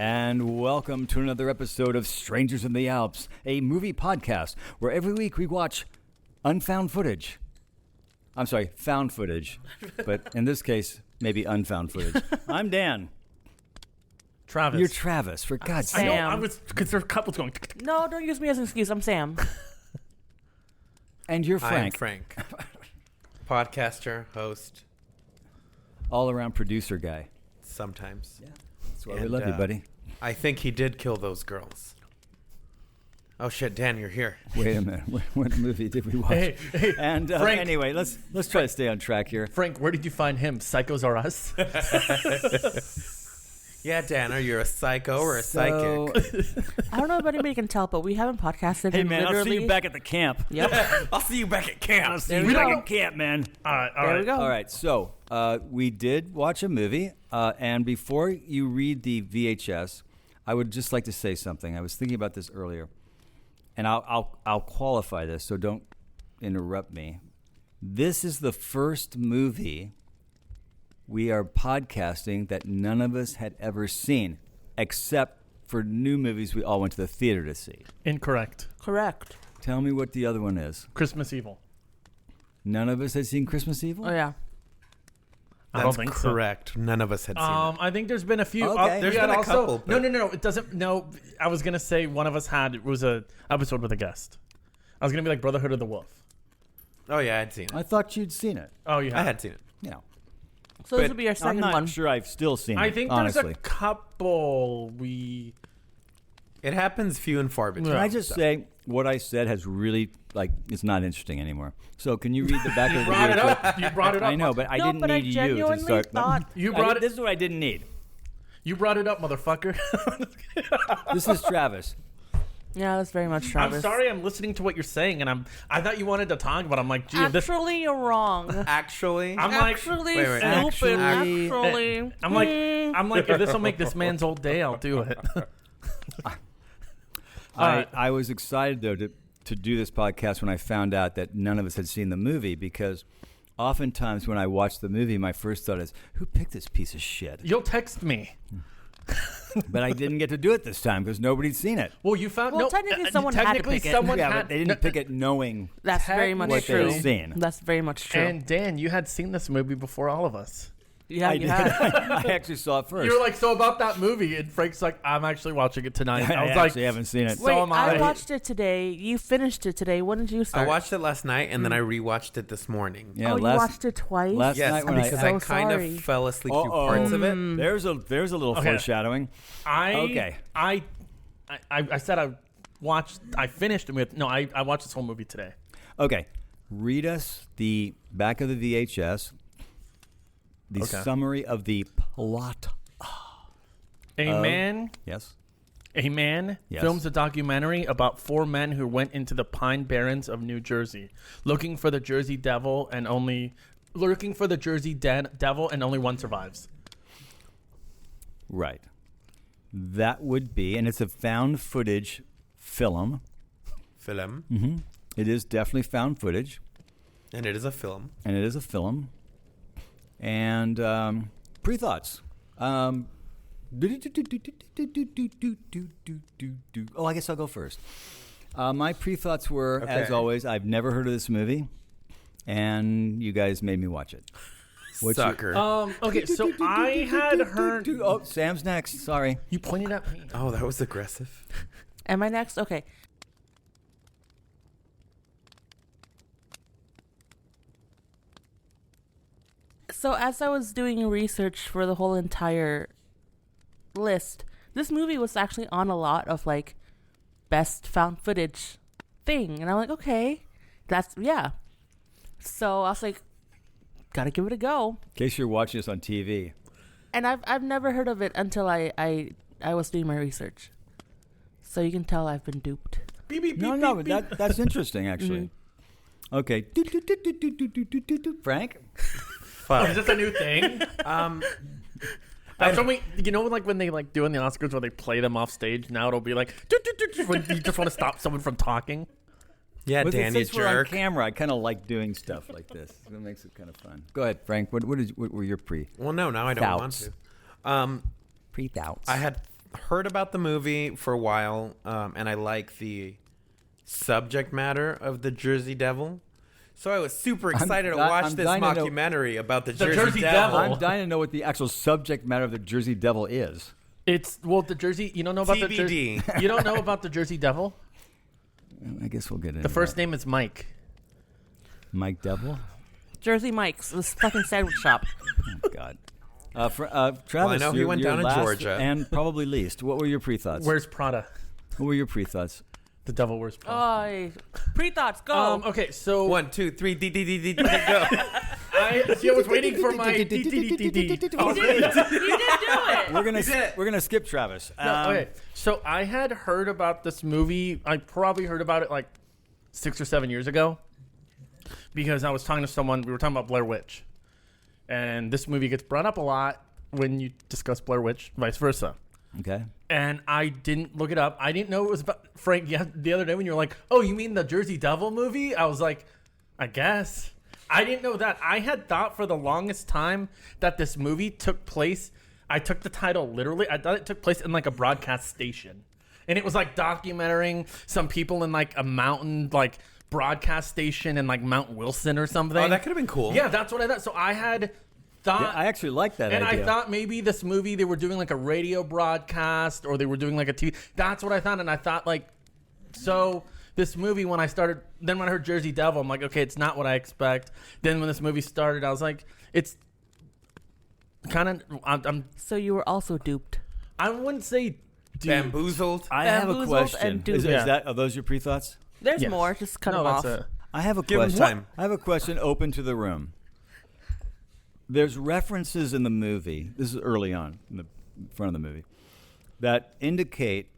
And welcome to another episode of Strangers in the Alps, a movie podcast where every week we watch found footage. But in this case, maybe unfound footage. I'm Dan. Travis. You're Travis, for God's sake. I know, I was, because there are couples going. No, don't use me as an excuse. I'm Sam. And you're Frank. I'm Frank. Podcaster, host. All-around producer guy. Sometimes. Yeah. That's why we love you, buddy. I think he did kill those girls. Oh shit, Dan, you're here. Wait a minute. What movie did we watch? Hey, and Frank, anyway, let's try to stay on track here. Frank, where did you find him? Psychos Are Us? Yeah, Dan, are you a psycho or a psychic? I don't know if anybody can tell, but we haven't podcasted. Hey, man, literally... I'll see you back at the camp. Yep. I'll see you back at camp. I'll see you back at camp, man. All right. There we go. All right, so we did watch a movie, and before you read the VHS, I would just like to say something. I was thinking about this earlier, and I'll qualify this, so don't interrupt me. This is the first movie we are podcasting that none of us had ever seen, except for new movies we all went to the theater to see. Incorrect. Correct. Tell me what the other one is. Christmas Evil. None of us had seen Christmas Evil? Oh, yeah. I don't think correct. None of us had seen it. I think there's been a few. Okay. There's been a couple. No. It doesn't. No, I was gonna say one of us had. It was a episode with a guest. I was gonna be like Brotherhood of the Wolf. Oh yeah, I'd seen it. I thought you'd seen it. Oh yeah, I had seen it. Yeah. So this would be our second I'm not one. sure I've still seen it, I think honestly. there's a couple. We. It happens few and far between. Can I just say what I said has really, it's not interesting anymore. So can you read the back of the Brought it video? up. You brought it up. I know, but I No, didn't but I need you to genuinely start. thought- You brought it. This is what I didn't need. You brought it up, motherfucker. This is Travis. Yeah, that's very much Travis. I'm sorry. I'm listening to what you're saying, and I thought you wanted to talk, but I'm like, gee, this. Actually, you're wrong. Actually, I'm like, Actually, wait, stupid. actually- I'm like, if this will make this man's old day, I'll do it. I was excited, though, to do this podcast when I found out that none of us had seen the movie, because oftentimes when I watch the movie, my first thought is, who picked this piece of shit? You'll text me. But I didn't get to do it this time because nobody'd seen it. Well, you found. Well, no, technically someone had to technically pick it. someone Yeah, had, but they didn't pick it knowing. That's very much what true. they've seen. That's very much true. And Dan, you had seen this movie before all of us. yeah, I you did. have. I actually saw it first. You were like, so about that movie, and Frank's like, I'm actually watching it tonight. I I was like, actually haven't seen it. So Wait, am I. I watched it today. You finished it today. When did you start? I watched it last night and then I rewatched it this morning. Yeah, Oh, you watched it twice? last Yes, night when because so I kind sorry. of fell asleep through Uh-oh. parts of it. There's a little Okay. foreshadowing. Okay. I said I finished it with, I watched this whole movie today. Okay, read us the back of the VHS, the summary of the plot. A man Yes. Yes. films a documentary about four men who went into the Pine Barrens of New Jersey, looking for the Jersey Devil, and only one survives. Right. That would be, and it's a found footage film. Film. Mm-hmm. It is definitely found footage, And it is a film. and it is a film. And pre-thoughts. Oh, I guess I'll go first. My pre-thoughts were, as Okay. always, I've never heard of this movie, and you guys made me watch it. What's your- Sucker. Okay, so I had heard. Oh, Sam's next. Sorry. You pointed at me. Oh, that was aggressive. Am I next? Okay. So as I was doing research for the whole entire list, this movie was actually on a lot of best found footage thing. And I'm like, okay, yeah. So I was like, gotta give it a go. In case you're watching this on TV. And I've never heard of it until I was doing my research. So you can tell I've been duped. Beep, beep, No, beep, no, beep, but beep. that's interesting, actually. Okay. Frank? Oh, is this a new thing? That's when when they do in the Oscars where they play them off stage. Now it'll be like when you just want to stop someone from talking. Yeah, Well, Dan, you since we're on jerk. camera, I kind of like doing stuff like this. It makes it kind of fun. Go ahead, Frank. What were your Well, no, now I don't want Thoughts. to. pre-thoughts? I had heard about the movie for a while, and I like the subject matter of the Jersey Devil. So I was super excited to watch this documentary about the Jersey Devil. I'm dying to know what the actual subject matter of the Jersey Devil is. It's the Jersey. You don't know about the Jersey. You don't know about the Jersey Devil. I guess we'll get into The first that. name is Mike. Mike Devil. Jersey Mike's, this fucking sandwich shop. Oh, God. Travis, I know he went down to last Georgia. and probably least. What were your pre-thoughts? Where's Prada? What were your pre-thoughts? The Devil Wears Prada. Pre-thoughts, go. Okay, so 1, 2, 3, go. I was waiting for my. You did do it. We're gonna skip Travis. Okay, so I had heard about this movie. I probably heard about it like 6 or 7 years ago because I was talking to someone. We were talking about Blair Witch, and this movie gets brought up a lot when you discuss Blair Witch, vice versa. Okay. And I didn't look it up. I didn't know it was about Frank. Yeah, the other day when you were like, "Oh, you mean the Jersey Devil movie?" I was like, "I guess." I didn't know that. I had thought for the longest time that this movie took place. I took the title literally. I thought it took place in like a broadcast station, and it was like documenting some people in like a mountain like broadcast station in like Mount Wilson or something. Oh, that could have been cool. Yeah, that's what I thought. So I had thought. Yeah, I actually like that and idea. I thought maybe this movie they were doing like a radio broadcast or they were doing like a TV. That's what I thought, and I thought like, so this movie when I heard Jersey Devil, I'm like, okay, it's not what I expect. Then when this movie started, I was like, it's kind of. So you were also duped. I wouldn't say Bamboozled. I have a Bamboozled question. and Is duped. that are those your pre-thoughts? There's Yes. more. Just cut No, them off. that's it. I have a Give him question. time. I have a question open to the room. There's references in the movie. This is early on in the front of the movie that indicate,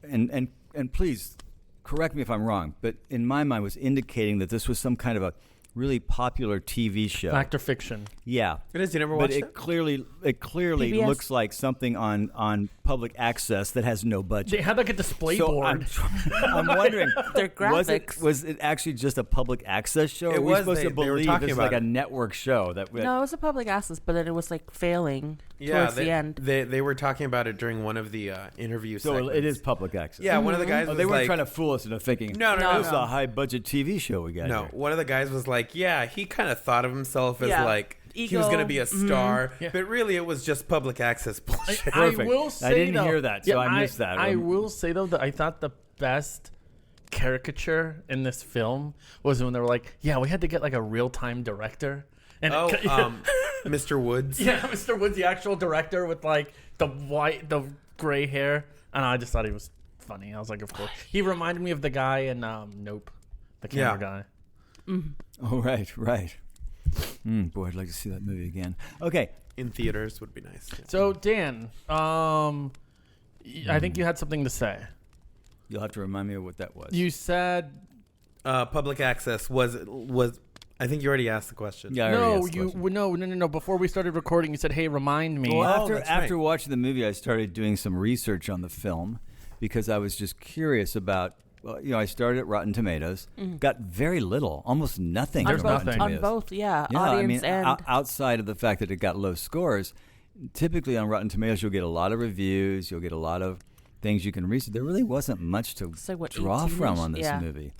and please correct me if I'm wrong, but in my mind was indicating that this was some kind of a really popular TV show. Fact or fiction. Yeah. It is. You never But watched it it? clearly PBS. looks like something on public access that has no budget. They had like a display So board. I'm wondering, Their graphics. was it actually just a public access show? It Or are we was. supposed to They were believe talking this is about like a it. network show? No, it was a public access, but then it was like failing Yeah, towards the end. They were talking about it during one of the interview So segments. it is public access. Yeah, one of the guys Oh, was they weren't like, trying to fool us into thinking, No, No, this is no. a high budget TV show we got No, here. one of the guys was like, yeah, he kind of thought of himself as Yeah. like he was Ego. going to be a star, Yeah. but really it was just public access bullshit. Perfect. I will say I didn't though, hear that, so I missed that. I will say though that I thought the best caricature in this film was when they were like, "Yeah, we had to get like a real-time director." And Oh, Mr. Woods. yeah, Mr. Woods, the actual director with like the gray hair, and I just thought he was funny. I was like, of course, he reminded me of the guy in Nope, the camera guy. Oh, right. Boy, I'd like to see that movie again. Okay. In theaters would be nice. Yeah. So Dan, I think you had something to say. You'll have to remind me of what that was. You said Public access was. I think you already asked the question. Yeah, I already no. asked the question. No. Before we started recording, you said, "Hey, remind me." Well, that's after right. watching the movie, I started doing some research on the film because I was just curious about. Well, I started at Rotten Tomatoes, got very little, almost nothing There's from Rotten nothing. Tomatoes. On both, yeah. Yeah, Audience and outside of the fact that it got low scores, typically on Rotten Tomatoes you'll get a lot of reviews, you'll get a lot of things you can research. There really wasn't much to So what, draw 18-ish? from on this Yeah. movie.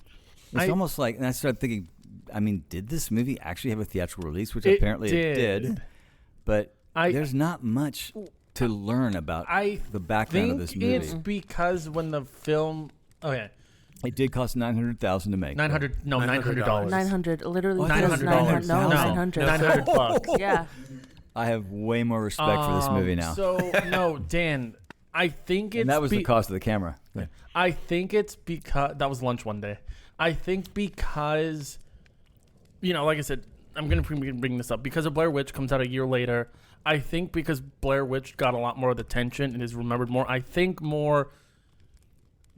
It's almost like, and I started thinking, did this movie actually have a theatrical release? Which apparently it did. But there's not much to learn about the background of this movie. It's because when the film, It did cost $900,000 to make. $900, $900. 900, literally. Oh, I thought it was $900. No, 900,000. 900. $900. Yeah. I have way more respect for this movie now. So no, Dan, I think it's and that was the cost of the camera. Yeah. I think it's because that was lunch one day. I think because, like I said, I'm gonna bring this up because of Blair Witch comes out a year later. I think because Blair Witch got a lot more of the attention and is remembered more. I think more.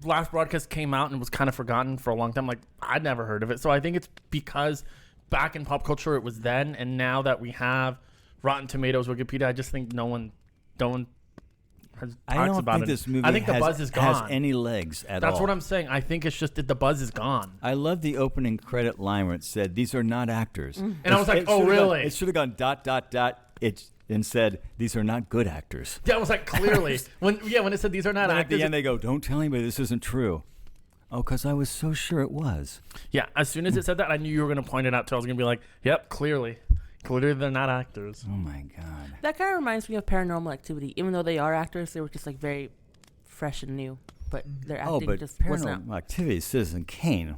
Last broadcast came out and was kind of forgotten for a long time. Like I'd never heard of it, so I think it's because back in pop culture it was then, and now that we have Rotten Tomatoes, Wikipedia, I just think no one has I talks don't about think it. this movie I think the buzz is has gone. any legs at all. That's what I'm saying. I think it's just that the buzz is gone. I love the opening credit line where it said, "These are not actors." And I was like, oh, should've really? It should have gone ... It's and said, "These are not good actors." Yeah, I was like, clearly. when it said these are not Then actors. at the end, they go, "Don't tell anybody this isn't true." Oh, because I was so sure it was. Yeah, as soon as it said that, I knew you were going to point it out too. I was going to be like, yep, clearly. Clearly they're not actors. Oh, my God. That kind of reminds me of Paranormal Activity. Even though they are actors, they were just like very fresh and new. But their acting just wasn't out. Paranormal Activity is Citizen Kane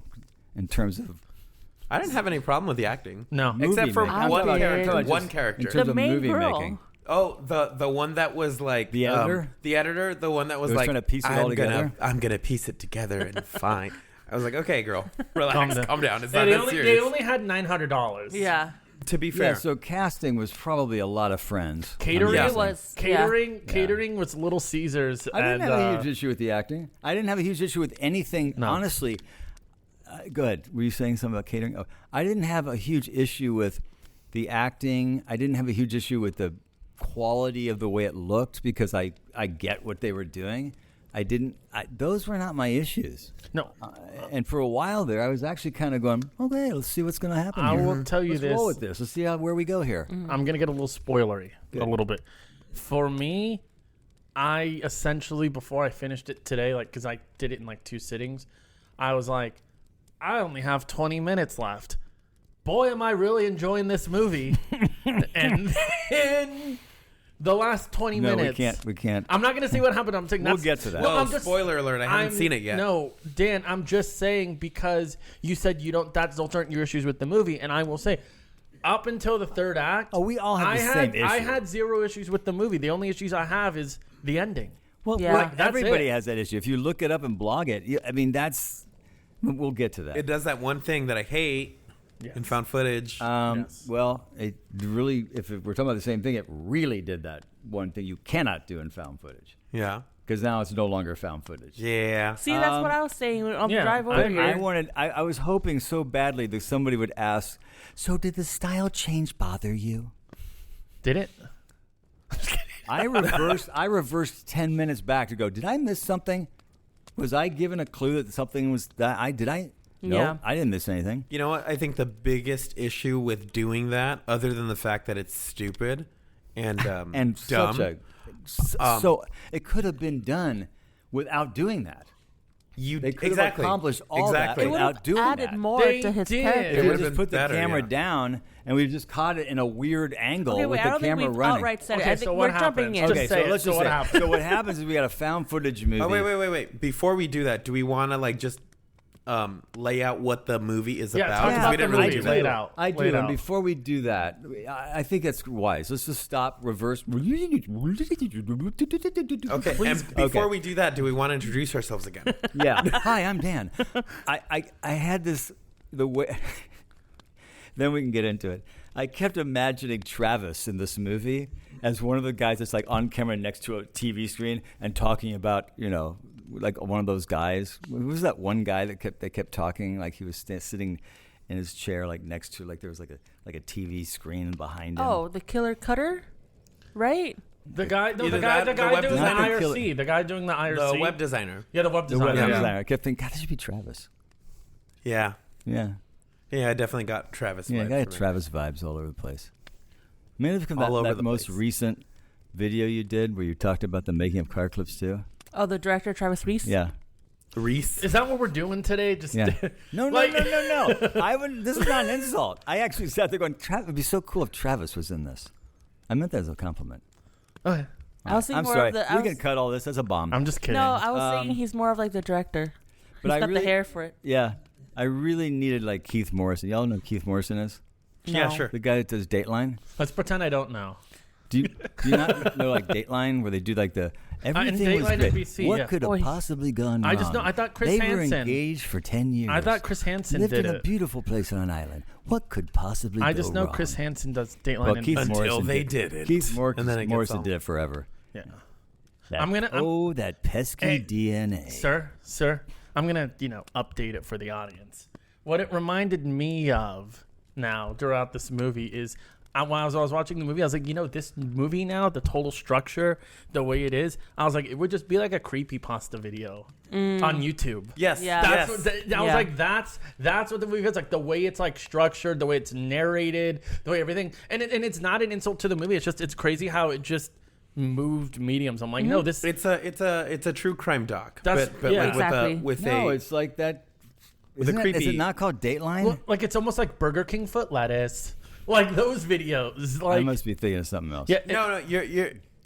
in terms of... I didn't have any problem with the acting. No. Except for making. one character. One character. In terms The of main movie girl. making. Oh, the one that was like The editor? The editor, the one that was Who was like trying to piece it all together? I'm gonna piece it together and fine. I was like, okay, girl, relax, Calm calm down. down. It's Hey, not they that only serious. they only had $900. Yeah. To be fair, Yeah, so casting was probably a lot of friends. Catering I'm It guessing. was. Catering was Little Caesars. I didn't and, have a huge issue with the acting. I didn't have a huge issue with anything. No. Honestly, go ahead. Were you saying something about catering? Oh, I didn't have a huge issue with the acting. I didn't have a huge issue with the quality of the way it looked because I get what they were doing. Those were not my issues. No. And for a while there, I was actually kind of going, okay, let's see what's going to happen I here. will tell you Let's this. roll with this. Let's see where we go here. I'm going to get a little spoilery. Good. A little bit. For me, I essentially, before I finished it today, like, because I did it in like 2 sittings, I was like, I only have 20 minutes left. Boy, am I really enjoying this movie. And then the last 20 No, minutes. we can't. I'm not going to say what happened. I'm saying We'll that's, get to that. Well, Whoa, I'm just, spoiler alert! I haven't seen it yet. No, Dan, I'm just saying because you said those aren't your issues with the movie, and I will say, up until the third act, Oh, we all have the same issue. I had 0 issues with the movie. The only issues I have is the ending. Well, Yeah. like, That's everybody it. has that issue. If you look it up and blog it, I mean, that's. We'll get to that. It does that one thing that I hate Yes. in found footage. Yes. Well, it really, if we're talking about the same thing, it really did that one thing you cannot do in found footage yeah, because now it's no longer found footage. yeah. See, that's what I was saying on the yeah, drive I over agree. here. I was hoping so badly that somebody would ask, so did the style change bother you? Did it? I reversed 10 minutes back to go, did I miss something? Was I given a clue that something was that No, Yeah. I didn't miss anything. You know what? I think the biggest issue with doing that, other than the fact that it's stupid and And dumb, so it could have been done without doing that. They could have accomplished all that It would have without doing added that. more They to his did. character. If It we would've just been put the better, camera yeah. down and we just caught it in a weird angle Okay, with wait, I the don't think camera we've running. outright said it. Okay, I think so we're what jumping happens? in. Just Okay, say so it. let's So just what say. happened? So what happens is we got a found footage movie. Oh wait! Before we do that, do we want to like just lay out what the movie is Yeah, about? talk 'Cause about we didn't the really movie. do Lay that. it out. I do, Lay it and out. before we do that, I think that's wise. Let's just stop, reverse. Okay, and before we do that, do we want to introduce ourselves again? Yeah. Hi, I'm Dan. I had this the way. Then we can get into it. I kept imagining Travis in this movie as one of the guys that's like on camera next to a TV screen and talking about, like one of those guys. Who was that one guy that kept talking like he was sitting in his chair like next to there was like a TV screen behind him. Oh, the killer cutter, right? The guy, no, Either the guy, that, the the guy web doing the designer. IRC, the guy doing the IRC, The web designer. yeah, the web the web designer. Yeah. designer. I kept thinking, God, this should be Travis. Yeah, Yeah. yeah. I definitely got Travis. Yeah, I vibes got from it. Travis vibes all over the place. Maybe look at All over that the most place. recent video you did where you talked about the making of car clips too. Oh, the director Travis Reese. Yeah. Reese. Is that what we're doing today? Just Yeah. No. Like- No. I would. This is not an insult. I actually sat there going, "Travis, it'd be so cool if Travis was in this." I meant that as a compliment. Okay. I was thinking I'm more sorry. of the. We can cut all this as a bomb. I'm just kidding. No, I was saying he's more of like the director. but He's I got really, the hair for it. Yeah, I really needed like Keith Morrison. Y'all know who Keith Morrison is? Yeah, No. sure. The guy that does Dateline. Let's pretend I don't know. Do you not know like Dateline where they do like the everything was Dateline great. NBC, What yeah. could have Oy. possibly gone wrong? I just know. I thought Chris they Hansen. were engaged for 10 years. I thought Chris Hansen lived did in a it. beautiful place on an island. What could possibly I go just know wrong? Chris Hansen does Dateline Well, and Keith Until Morrison they did it. Keith And then it gets Morrison all- did it forever. Yeah. That, that pesky Hey, DNA. Sir, I'm gonna update it for the audience. What it reminded me of now throughout this movie is when I was watching the movie, I was like, this movie now, the total structure, the way it is, I was like, it would just be like a creepypasta video on YouTube. Yes. Yeah. That's Yes. what I was like, that's what the movie is like. The way it's like structured, the way it's narrated, the way everything, and it's not an insult to the movie. It's crazy how it just moved mediums. I'm like, no, this It's a true crime doc. That's- but yeah. like Exactly. with No, a it's like that. with a Is creepy. it not called Dateline? well, like it's almost like Burger King foot lettuce, like those videos. I Like, must be thinking of something else. yeah, No,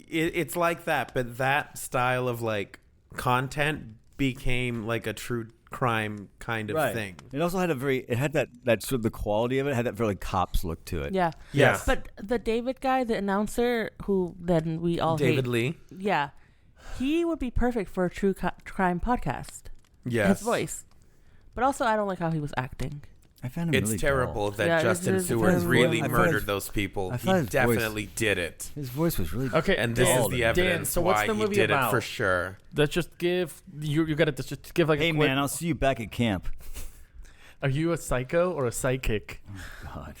it's like that, but that style of like content became like a true crime kind of Right. thing. It also had that sort of the quality of it had that very cops look to it. Yeah. Yes. But the David guy, the announcer, who then we all David hate. Leigh. Yeah. He would be perfect for a true crime podcast. Yes. His voice. But also, I don't like how he was acting. I found him It's really terrible dull. that Yeah, Justin it's Seward very really I thought murdered his- those people. I He thought his voice- definitely did it. His voice was really okay, And this Dan, is the evidence Dan, so what's why the he movie did about? it for sure. Let's just give you got to just give like Hey a quick, man, I'll see you back at camp. Are you a psycho or a psychic? God.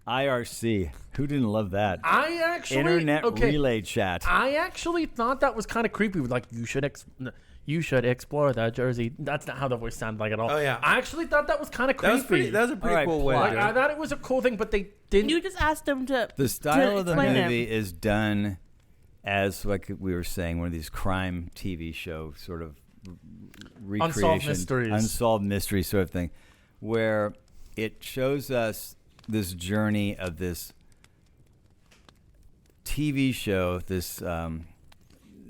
IRC. Who didn't love that? I actually Internet okay. relay chat. I actually thought that was kind of creepy. Like you should explore that Jersey. That's not how the voice sounded like at all. Oh, yeah. I actually thought that was kind of creepy. That was a pretty All right, cool way. plot. to Like, do I it. thought it was a cool thing, but they didn't. You just asked him to. The style of the explain it. movie is done as, like we were saying, one of these crime TV show sort of recreation, mysteries. unsolved mystery sort of thing, where it shows us this journey of this TV show, this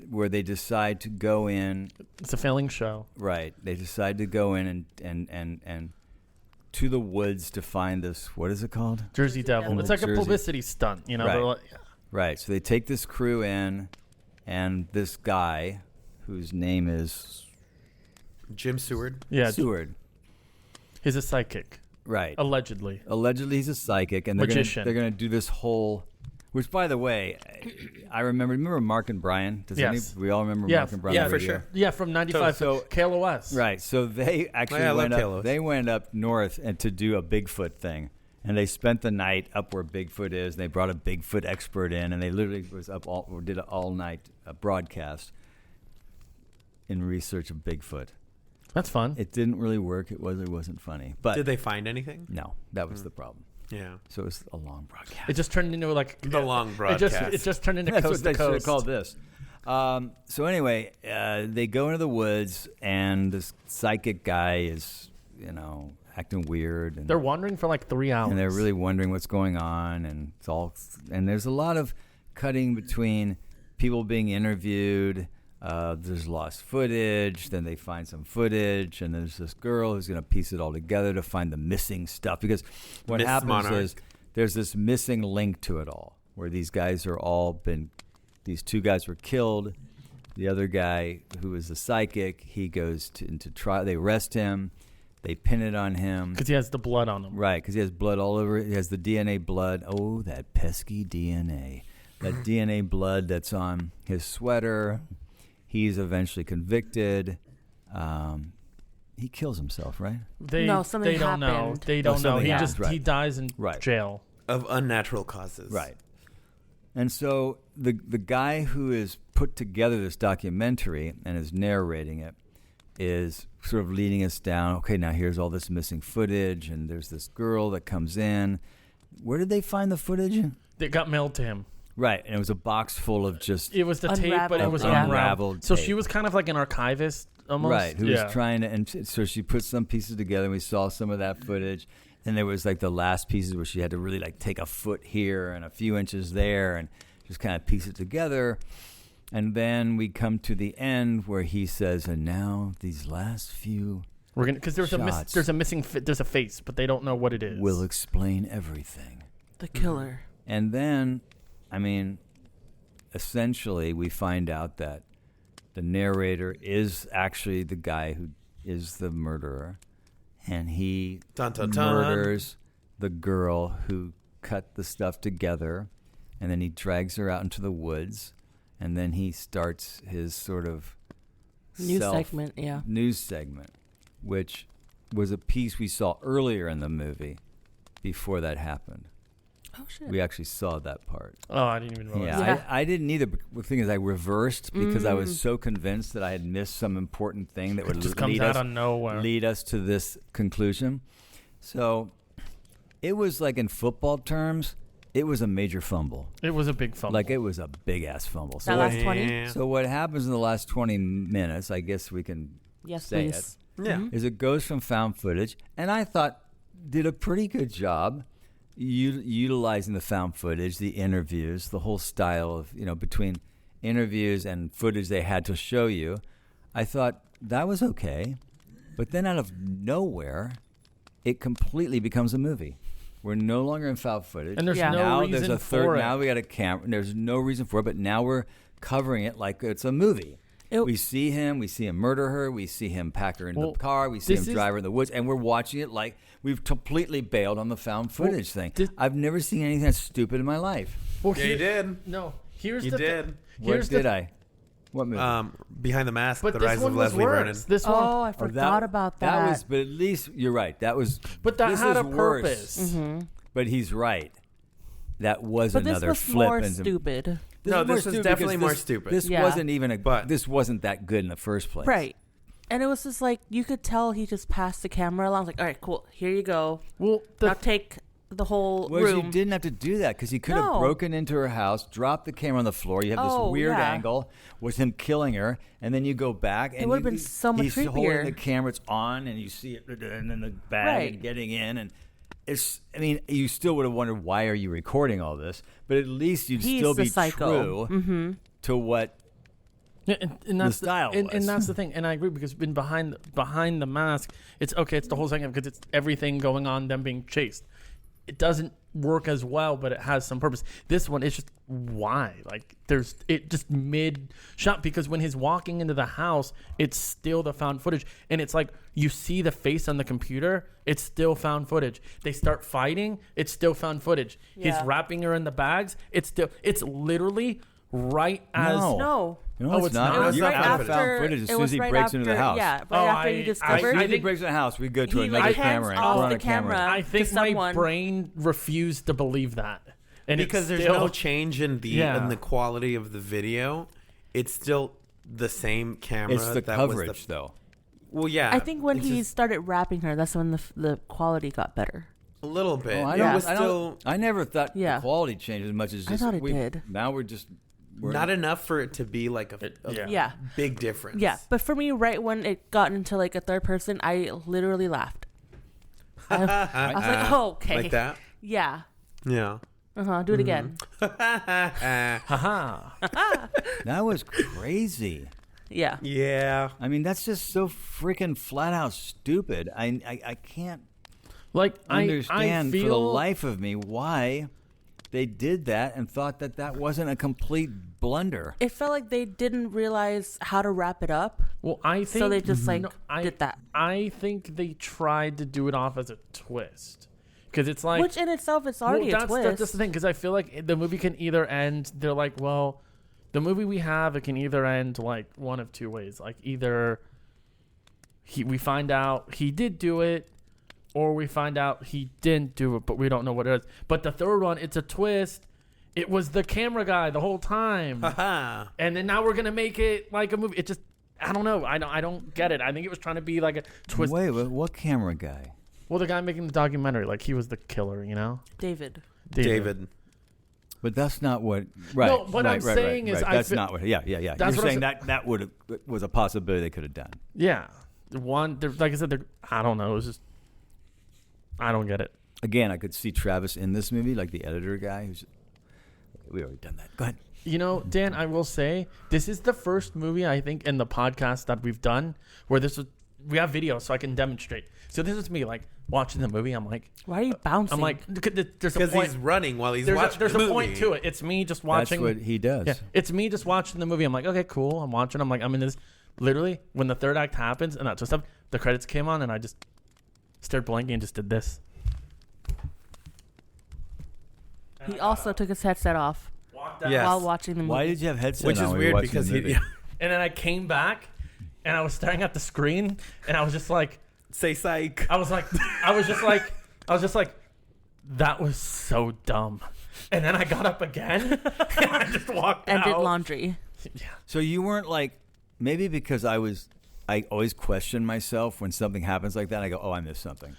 where they decide to go in. It's a failing show. Right, they decide to go in and to the woods to find this. What is it called? Jersey Devil. Devil. It's like a Jersey. publicity stunt, you know. Right. They're like, Right. So they take this crew in, and this guy, whose name is Jim Seward. yeah, Seward. he's a psychic, Right. allegedly. Allegedly, he's a psychic, and Magician. they're gonna do this whole. Which, by the way, I remember Mark and Brian. Does Yes. we all remember Yeah, Mark and Brian? yeah, over for here? sure. Yeah, from 95 So- KLOS. Right. So they actually I love went up. Kalos. They went up north and to do a Bigfoot thing, and they spent the night up where Bigfoot is. And they brought a Bigfoot expert in, and they literally did an all night broadcast in research of Bigfoot. That's fun. It didn't really work. It wasn't funny. But Did they find anything? no, that was the problem. Yeah. So it was a long broadcast. It just turned into like The long broadcast. It just turned into That's coast what to they should have coast. called this. So anyway, they go into the woods, and this psychic guy is, acting weird, and They're wandering for like 3 hours. and they're really wondering what's going on, and there's a lot of cutting between people being interviewed. There's lost footage. Then they find some footage, and there's this girl who's going to piece it all together to find the missing stuff. Because what Miss happens Monarch. is there's this missing link to it all, where these guys are all these two guys were killed. The other guy, who is the psychic, he goes into trial. They arrest him. They pin it on him. because he has the blood on him. Right, because he has blood all over. He has the DNA blood. Oh, that pesky DNA. That DNA blood that's on his sweater. He's eventually convicted. He kills himself, right? No, something they don't know. happened. They don't know. something He happened, just right. he dies in Right. jail. Of unnatural causes. Right. And so the guy who has put together this documentary and is narrating it is sort of leading us down. Okay, now here's all this missing footage, and there's this girl that comes in. Where did they find the footage? It got mailed to him. Right, and it was a box full of just It was the tape, but it Unraveled, was yeah. unraveled. So tape. she was kind of like an archivist almost. right, who yeah. was trying to, and so she put some pieces together, and we saw some of that footage. And there was like the last pieces where she had to really like take a foot here and a few inches there and just kind of piece it together. And then we come to the end where he says, and now these last few We're gonna because there's shots there's a missing there's a face, but they don't know what it is. will explain everything. The killer. And then, I mean, essentially we find out that the narrator is actually the guy who is the murderer. And he Dun, dun, dun. murders the girl who cut the stuff together. And then he drags her out into the woods. And then he starts his sort of News segment, yeah. news segment, which was a piece we saw earlier in the movie before that happened. Oh shit. We actually saw that part. Oh, I didn't even realize. Yeah, Yeah. I didn't either. But the thing is, I reversed because I was so convinced that I had missed some important thing that would It just comes out of nowhere. lead us to this conclusion. So it was like, in football terms, it was a major fumble. It was a big fumble. Like, it was a big ass fumble. That last 20? Yeah. So what happens in the last 20 minutes, I guess we can Yes, say please. Yeah. is it goes from found footage, and I thought did a pretty good job utilizing the found footage, the interviews, the whole style of, between interviews and footage they had to show you. I thought that was okay, but then out of nowhere, it completely becomes a movie. We're no longer in found footage, and there's Yeah. no now reason there's a for third. it. Now we got a camera. And there's no reason for it, but now we're covering it like it's a movie. We see him murder her. We see him pack her in the car. We see him drive her in the woods, and we're watching it like we've completely bailed on the found footage thing. I've never seen anything that stupid in my life. Well, Yeah, you did. No, here's You the did. thing. What Here's did the I? What movie? Behind the Mask, But The this Rise one of was Leslie worse. Vernon. This one, Oh, I forgot about that. But at least you're right. That was. but that this had is a worse. purpose. But he's right. That was But this another was flip. more and stupid. No, more this was stupid definitely because more this- stupid. This Yeah. wasn't even But- this wasn't that good in the first place. Right. And it was just like, you could tell he just passed the camera along. I was like, all right, cool. Here you go. Well, Now take the whole Whereas room. you didn't have to do that because he could have No. broken into her house, dropped the camera on the floor. You have this Oh, weird yeah. angle with him killing her, and then you go back. And would've been so much he's holding creepier. the camera, it's on, and you see it and then the bag Right. and getting in. And it's, I mean, you still would have wondered, why are you recording all this? But at least you'd He's still the be psycho. true to what. Yeah, and that's style and was. that's the thing, and I agree because behind the mask, it's okay. It's the whole thing because it's everything going on, them being chased. It doesn't work as well, but it has some purpose. This one, it's just why, like it just mid shot because when he's walking into the house, it's still the found footage, and it's like you see the face on the computer, it's still found footage. They start fighting, it's still found footage. Yeah. He's wrapping her in the bags, it's literally right as No. No, Oh, it's it's not. not? It was You're right out of after. found footage as it soon as was he right breaks into the after- house. Yeah, right Oh, after you I- As discovered. soon as he think- breaks in the house, we go to He, another like, camera and hands we're off on the a camera. camera. I think to my someone. brain refused to believe that, and because it's there's still, no change in the Yeah. quality of the video. It's still the same camera. It's the that coverage, was though. Well, yeah. I think when it's he just started wrapping her, that's when the quality got better. a little bit. Oh, It was still I never thought Yeah. the quality changed as much as I just thought it did. Now we're not enough for it to be like a Yeah. big difference. Yeah, but for me, right when it got into like a third person, I literally laughed. I was like, oh, okay. Like that. Yeah. Yeah. Do it again. haha. That was crazy. Yeah. Yeah. I mean, that's just so freaking flat out stupid. I can't Like understand I feel for the life of me why they did that and thought that that wasn't a complete blunder. It felt like they didn't realize how to wrap it up, Well, I think so they just like I did that. I think they tried to do it off as a twist because it's like Which in itself is already a twist. That's the thing because I feel like the movie can either end. They're like, well, the movie we have it can either end like one of two ways. Like either we find out he did do it, or we find out he didn't do it, but we don't know what it is. But the third one, it's a twist. It was the camera guy the whole time, Haha. and then now we're gonna make it like a movie. It just, I don't know. I don't get it. I think it was trying to be like a twist. Wait, what camera guy? Well, the guy making the documentary, like he was the killer, you know, David. David. But that's not what. Right. No, what I'm saying is I that's feel- not what. Yeah. That's You're what I'm saying sa- that was a possibility they could have done. Yeah, like I said, I don't know. It was just, I don't get it. Again, I could see Travis in this movie, like the editor guy. We already done that. Go ahead. You know, Dan, I will say this is the first movie I think in the podcast that we've done where we have video so I can demonstrate. So this is me like watching the movie. I'm like, Why are you bouncing? I'm like, there's a Because point. he's running while he's watching There's the a movie. point to it. It's me just watching. That's what he does. Yeah, it's me just watching the movie. I'm like, okay, cool. I'm watching. I'm like, I'm in this. Literally, when the third act happens and that twist up, the credits came on and I just started blinking and just did this. he also took his headset off Walked out. Yes. while watching the movie. Why did you have headset Which on is when you were weird watching because the he movie? And then I came back and I was staring at the screen and I was just like, say psych. I was just like, that was so dumb. And then I got up again and I just walked out. And did laundry. Yeah. So you weren't like, maybe because I always question myself when something happens like that. I go, oh, I missed something.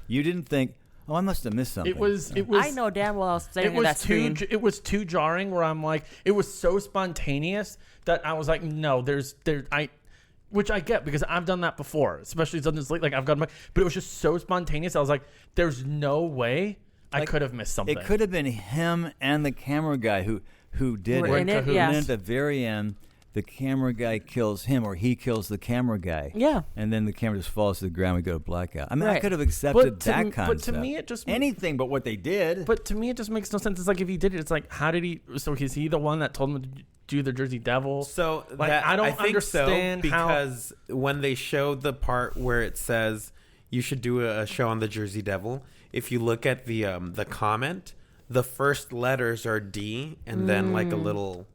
You didn't think, oh, I must have missed something. It was. I know damn well I was staring at that screen. It was too jarring where I'm like, it was so spontaneous that I was like, no, which I get because I've done that before, especially something like I've got but it was just so spontaneous. I was like, there's no way I could have missed something. It could have been him and the camera guy who did We're it. in it, And yes. then at the very end, the camera guy kills him, or he kills the camera guy. Yeah. And then the camera just falls to the ground. We go to blackout. I mean, I Right. could have accepted that concept. But to me, it just anything but what they did. But to me, it just makes no sense. It's like if he did it, it's like how did he? So is he the one that told him to do the Jersey Devil? So like I don't understand because when they showed the part where it says you should do a show on the Jersey Devil, if you look at the comment, the first letters are D and then like a little.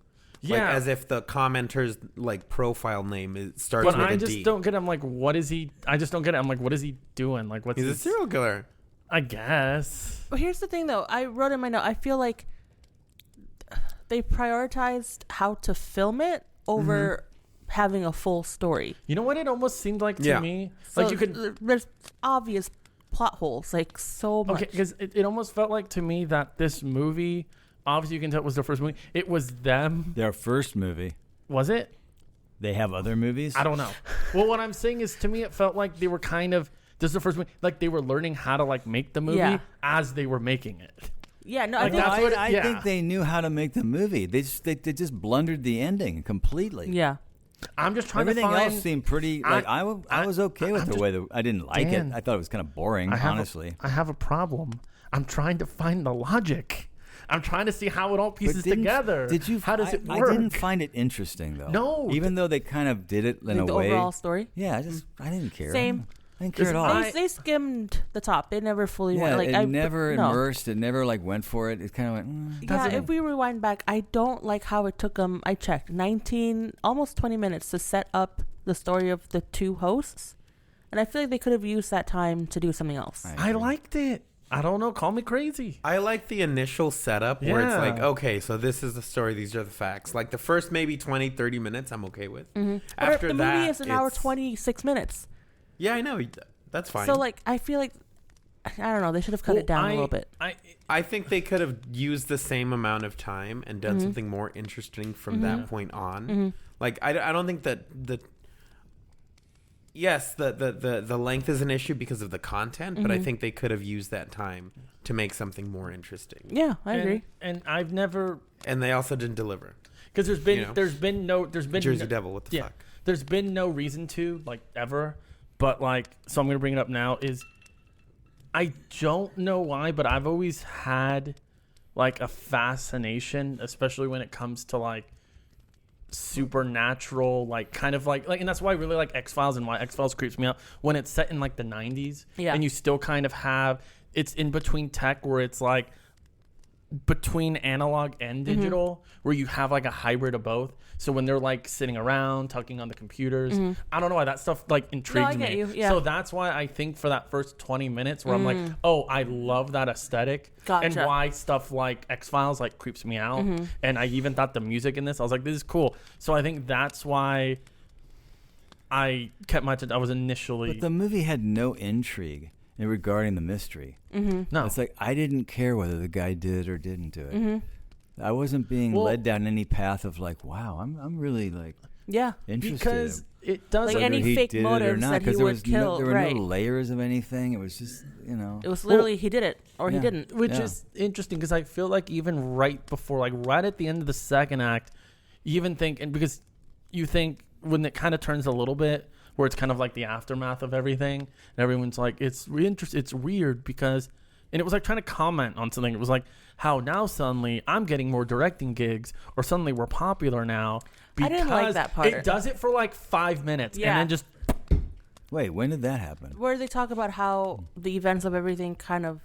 Like as if the commenter's like profile name starts with a D. But I just don't get it. I'm like, what is he? I just don't get it. I'm like, what is he doing? Like, what's He's a serial killer. I guess. But here's the thing, though. I wrote in my note. I feel like they prioritized how to film it over having a full story. You know what it almost seemed like to me? Like So you could. There's obvious plot holes, like so much. Okay, because it almost felt like to me that this movie, obviously you can tell it was their first movie. It was them. Their first movie. Was it? They have other movies? I don't know. Well, what I'm saying is, to me, it felt like they were kind of. This is the first movie. Like they were learning how to like make the movie as they were making it. Yeah, no, Like, I think that's what it- I think they knew how to make the movie. They just blundered the ending completely. yeah. I'm just trying Everything to find. else seemed pretty. Like I was okay with the way that I didn't like Dan, it. I thought it was kind of boring, honestly. I have a problem. I'm trying to find the logic. I'm trying to see how it all But pieces didn't- together. Did you? How does it work? I didn't find it interesting though. No, even though they kind of did it in Like a the way. overall story. Yeah, I didn't care. Same. I didn't care at all. They skimmed the top. They never fully went. Like it never no. immersed. It never like went for it. It kind of went. Yeah, if we rewind back, I don't like how it took them. I checked 19, almost 20 minutes to set up the story of the two hosts, and I feel like they could have used that time to do something else. I liked it. I don't know. Call me crazy. I like the initial setup where it's Yeah. like, okay, so this is the story. These are the facts. Like the first maybe 20, 30 minutes, I'm okay with. After the that, movie is an hour it's- 26 minutes. Yeah, I know. That's fine. So like, I feel like I don't know. They should have cut it down a little bit. I think they could have used the same amount of time and done something more interesting from that point on. Like I don't think that the length is an issue because of the content, but I think they could have used that time to make something more interesting. Yeah, I agree. And I've never, And they also didn't deliver. because there's been Jersey Devil, what the fuck? There's been no reason to, like, ever. But, like, so I'm going to bring it up now, is I don't know why, but I've always had, like, a fascination, especially when it comes to, like, supernatural, like, kind of like, and that's why I really like X-Files and why X-Files creeps me out. When it's set in, like, the 90s, and you still kind of have, it's in between tech where it's, like, between analog and digital, where you have like a hybrid of both. So when they're like sitting around talking on the computers, I don't know why that stuff like intrigues I get me. you, yeah. So that's why I think for that first 20 minutes where I'm like, oh, I love that aesthetic, and Gotcha. why stuff like X-Files like creeps me out. And I even thought the music in this, I was like, this is cool. So I think that's why I kept my attention. I was initially But the movie had no intrigue regarding the mystery. no. It's like I didn't care whether the guy did or didn't do it. I wasn't being led down any path of like, wow, I'm really like interested. Because it does Like any he fake did it or motives not, that he 'cause there would was kill, there were right. no layers of anything. It was just It was literally he did it or he Yeah. didn't. Which Yeah. is interesting because I feel like even right before, like right at the end of the second act, you even think, and because you think when it kind of turns a little bit, where it's kind of like the aftermath of everything, and everyone's like, it's weird because, and it was like trying to comment on something. It was like how now suddenly I'm getting more directing gigs, or suddenly we're popular now. I didn't like that part. It does it for like 5 minutes, Yeah. and then just wait, when did that happen? Where they talk about how the events of everything kind of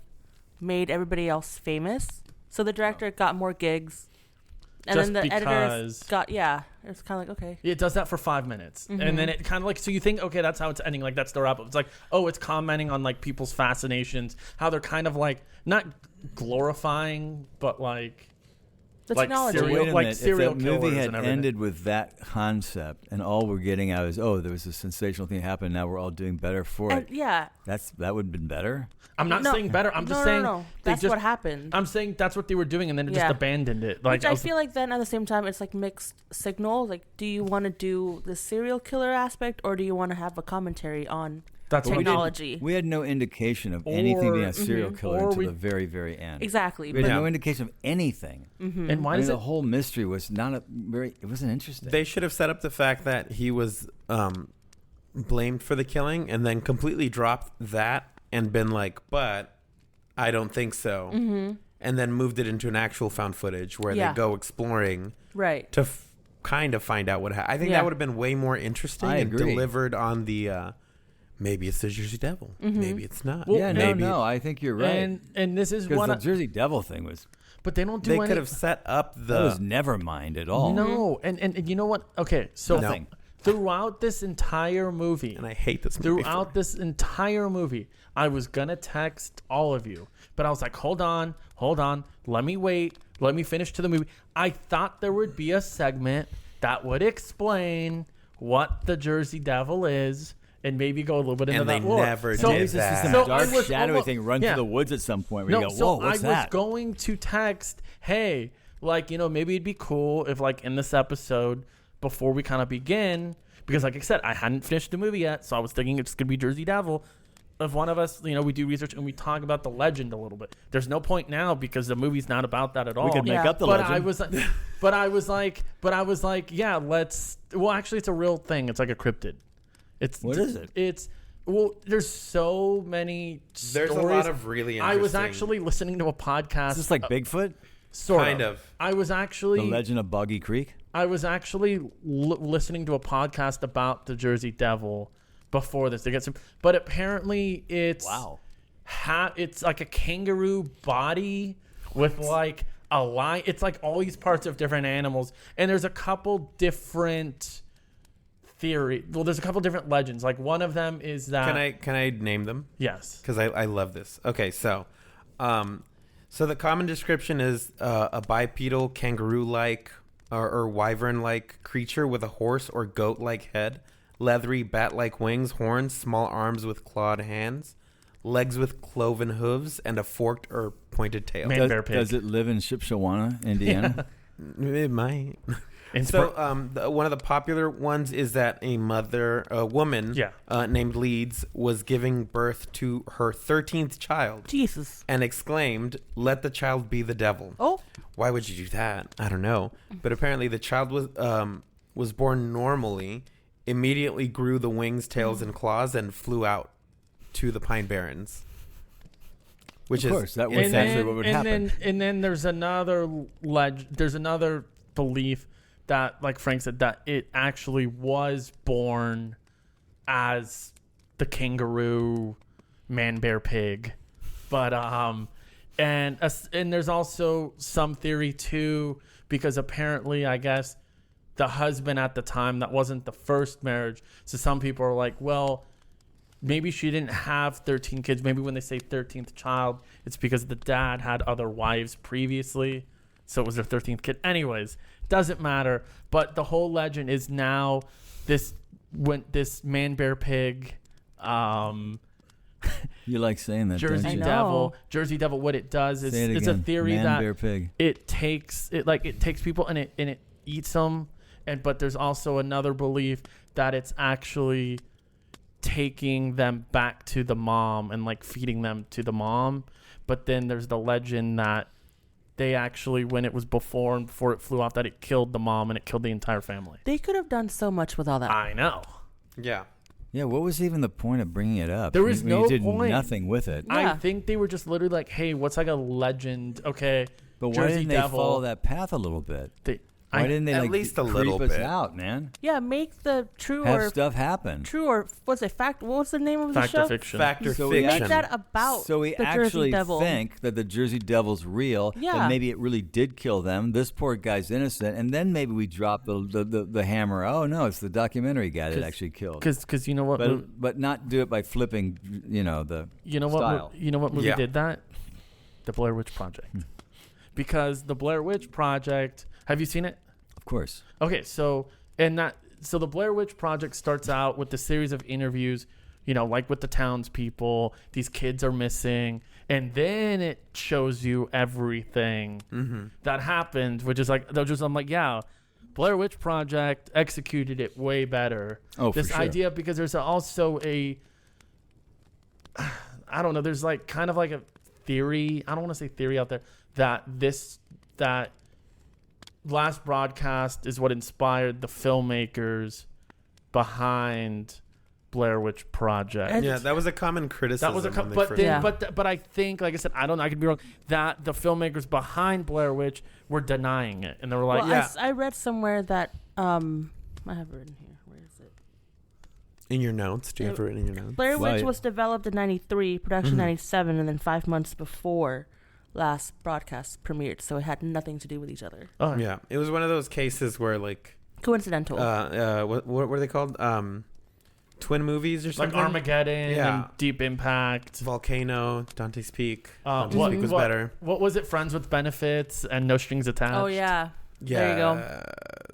made everybody else famous. So the director got more gigs. And just then the because editors got it's kind of like, okay. it does that for 5 minutes, and then it kind of like, so you think, okay, that's how it's ending, like that's the wrap up. It's like, oh, it's commenting on like people's fascinations, how they're kind of like not glorifying, but like The like technology. So wait a serial, like minute. serial If that killers movie had and everything. ended with that concept, and all we're getting out is, oh, there was a sensational thing happen. Now we're all doing better for And it. yeah. That would have been better. I'm not saying better. I'm just saying No. they That's just- what happened. I'm saying that's what they were doing, and then it just Yeah. abandoned it. Like Which I feel like then at the same time it's like mixed signals. Like, do you want to do the serial killer aspect, or do you want to have a commentary on that's what we did. technology? We had no indication of anything being a serial killer or until we- the very, very end. Exactly. We had But no indication of anything. And why I mean, does the it? whole mystery was not it wasn't interesting. They should have set up the fact that he was blamed for the killing and then completely dropped that and been like, but I don't think so. And then moved it into an actual found footage where Yeah. they go exploring right. to kind of find out what happened. I think Yeah. that would have been way more interesting I and agree. delivered on the maybe it's the Jersey Devil. Maybe it's not. Well, yeah, maybe no, I think you're right. And this is Because one. the Jersey Devil thing was But they don't do they any. could have set up that was the never mind at all. No, and you know what? Okay, so Nothing. throughout this entire movie, and I hate this movie. throughout this entire movie, I was gonna text all of you, but I was like, hold on, let me wait, let me finish to the movie. I thought there would be a segment that would explain what the Jersey Devil is, and maybe go a little bit into And they that lore. never So- did This is that. some So dark, I was shadowy almost- thing run yeah. through the woods at some point where you go, whoa, what's I that? was going to text, hey, like, maybe it'd be cool if, like, in this episode, before we kind of begin, because, like I said, I hadn't finished the movie yet, so I was thinking it's going to be Jersey Devil. If one of us, we do research and we talk about the legend a little bit. There's no point now because the movie's not about that at all. We could make Yeah. up the but legend. I was like, yeah, let's. Well, actually, it's a real thing. It's like a cryptid. What is it? There's so many. There's a stories. lot of really I was interesting- actually listening to a podcast. Is this like Bigfoot? Sort Kind of. I was actually. The Legend of Boggy Creek? I was actually listening to a podcast about the Jersey Devil before this to get some, but apparently it's Wow. It's like a kangaroo body with like a lion. It's like all these parts of different animals, and there's a couple different theory. Well, there's a couple different legends. Like one of them is that Can I name them? yes, Because I love this. Okay, so the common description is a bipedal kangaroo-like or wyvern-like creature with a horse or goat-like head, leathery bat-like wings, horns, small arms with clawed hands, legs with cloven hooves, and a forked or pointed tail. Man, bear pig. Does it live in Shipshawana, Indiana? It might. And So one of the popular ones is that a woman Yeah. named Leeds was giving birth to her 13th child Jesus. and exclaimed, "Let the child be the devil." Oh. Why would you do that? I don't know. But apparently the child was born normally, immediately grew the wings, tails, and claws, and flew out to the Pine Barrens. Which Of is course, that was insane. actually what would happen. And then there's another there's another belief that, like Frank said, that it actually was born as the kangaroo man bear pig. But and there's also some theory too, because apparently I guess the husband at the time, that wasn't the first marriage. So some people are like, well, maybe she didn't have 13 kids. Maybe when they say 13th child, it's because the dad had other wives previously. So it was their 13th kid. Anyways, doesn't matter. But the whole legend is now this man bear pig, You like saying that, Jersey don't you? I know. Devil. Jersey Devil, what it does is Say it it's a again. theory Man, that bear, pig. it takes people and it eats them, but there's also another belief that it's actually taking them back to the mom and like feeding them to the mom. But then there's the legend that they actually, when it was before it flew off, that it killed the mom and it killed the entire family. They could have done so much with all that. I know. Yeah. Yeah, what was even the point of bringing it up? There was When no you did point. nothing with it. Yeah. I think they were just literally like, hey, what's like a legend? Okay, But why Jersey didn't they Devil. follow that path a little bit? Why didn't they at like least a creep little us bit. out, man? Yeah, make the true Have or stuff happen. true or what's it? Fact. What was the name of the Fact show? or fiction? Factor So we fiction. Make that about So we the Jersey actually Devil. think that the Jersey Devil's real, Yeah. and maybe it really did kill them. This poor guy's innocent, and then maybe we drop the hammer. Oh no, it's the documentary guy that actually killed. Because you know what? But not do it by flipping, the You know what? style. You know what movie Yeah. did that? The Blair Witch Project. Because the Blair Witch Project. Have you seen it? Of course. Okay, so the Blair Witch Project starts out with the series of interviews, like with the townspeople. These kids are missing, and then it shows you everything that happened, which is like I'm like, yeah, Blair Witch Project executed it way better. Oh, for this sure. idea, because there's also I don't know, there's like kind of like a theory. I don't want to say theory out there that Last Broadcast is what inspired the filmmakers behind Blair Witch Project. Yeah, that was a common criticism. That was when they but first- then, Yeah. but I think, like I said, I don't know, I could be wrong, that the filmmakers behind Blair Witch were denying it, and they were like, Well, yeah. I read somewhere that I have it written here. Where is it? In your notes, do you have it written in your notes? Blair Well, Witch yeah. was developed in '93, production '97, and then 5 months before Last Broadcast premiered, so it had nothing to do with each other. oh, Yeah, it was one of those cases where like, Coincidental. what were they called? Twin movies or like something. Armageddon Yeah. and Deep Impact. Volcano, Dante's Peak. Dante's What- Peak was what- better. What was it? Friends with Benefits and No Strings Attached. Oh yeah. There you go.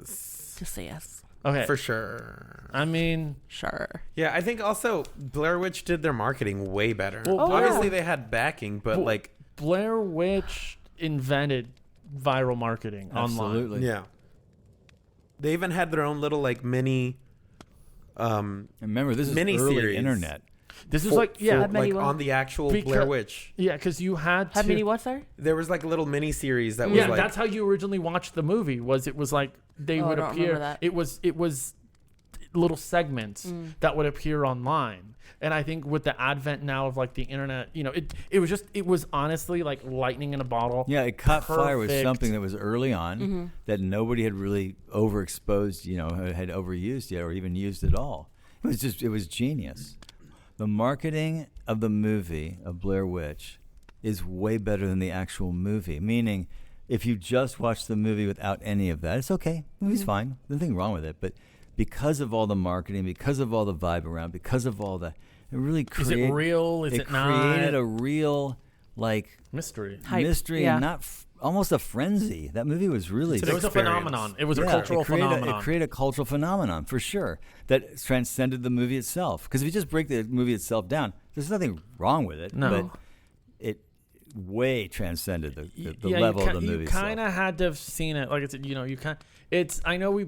Yes, Just say yes. Okay. for sure. I mean, Sure. Yeah, I think also Blair Witch did their marketing way better. Well, Oh, Obviously, yeah. they had backing, but Well, like, Blair Witch invented viral marketing online. Absolutely. yeah, they even had their own little like mini. And remember, this is Mini-series. early internet. This is for- like, yeah, Had many like what? on the actual Because- Blair Witch. yeah, because you had How to. many what, sorry? There was like a little mini series that was Yeah, like that's how you originally watched the movie. It was like they Oh, I would don't appear. remember that. It was little segments that would appear online. And I think with the advent now of like the internet, it was honestly like lightning in a bottle. Yeah, it caught fire with Perfect. something that was early on that nobody had really overexposed, had overused yet or even used at all. It was genius. The marketing of the movie of Blair Witch is way better than the actual movie. Meaning, if you just watch the movie without any of that, it's okay. The movie's fine. Nothing wrong with it. But because of all the marketing, because of all the vibe around, because of all the, it really Is it real? Is it not? created a real Mystery. Hype. mystery Yeah. and not almost a frenzy. That movie was really It was a experience. phenomenon. It was a Yeah, cultural it created phenomenon. It created a cultural phenomenon for sure that transcended the movie itself. Because if you just break the movie itself down, there's nothing wrong with it. No. But it way transcended the Yeah, level you of the movie You kind itself. of had to have seen it. Like I said, you kind. It's. I know we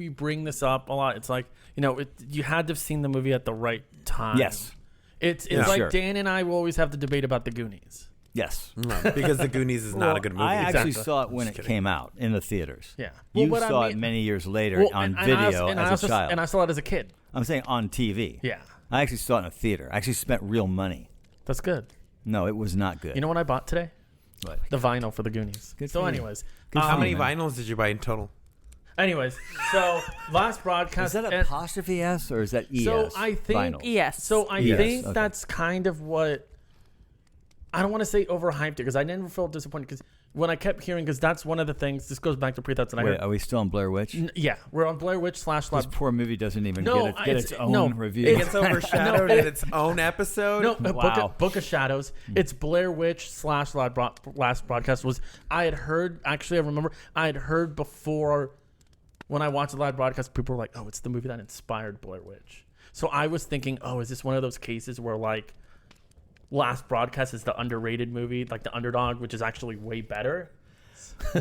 bring this up a lot. It's like you had to have seen the movie at the right time. Yes. It's Yeah. like Sure. Dan and I will always have the debate about the Goonies. Yes. No, because The Goonies is not a good movie. I actually Exactly. saw it when Just it kidding. came out in the theaters. Yeah. You Well, but saw I it mean- many years later Well, on and I video also- and I as also- a child. and I saw it as a kid. I'm saying on TV. Yeah, I actually saw it in a theater. I actually spent real money. that's good. No, it was not good. You know what I bought today? What? The vinyl for the Goonies. Good So, for you. anyways, Good for How you, many man. vinyls did you buy in total? anyways, so Last Is Broadcast. that and- apostrophe S or is that ES? So I think Vinyl? Yes. So I Yes, think okay. that's kind of what I don't want to say overhyped it because I never felt disappointed because when I kept hearing because that's one of the things. This goes back to pre-thoughts and I Wait, heard. are we still on Blair Witch? Yeah, we're on Blair Witch / This Lab. poor movie doesn't even No, get its it's- own no, review. It gets overshadowed in its own episode. No, Wow. Book of Shadows. It's Blair Witch / Last Broadcast. Was I had heard? Actually, I remember I had heard before when I watched the live broadcast. People were like, "Oh, it's the movie that inspired Blair Witch." So I was thinking, "Oh, is this one of those cases where like Last Broadcast is the underrated movie, like the underdog, which is actually way better?"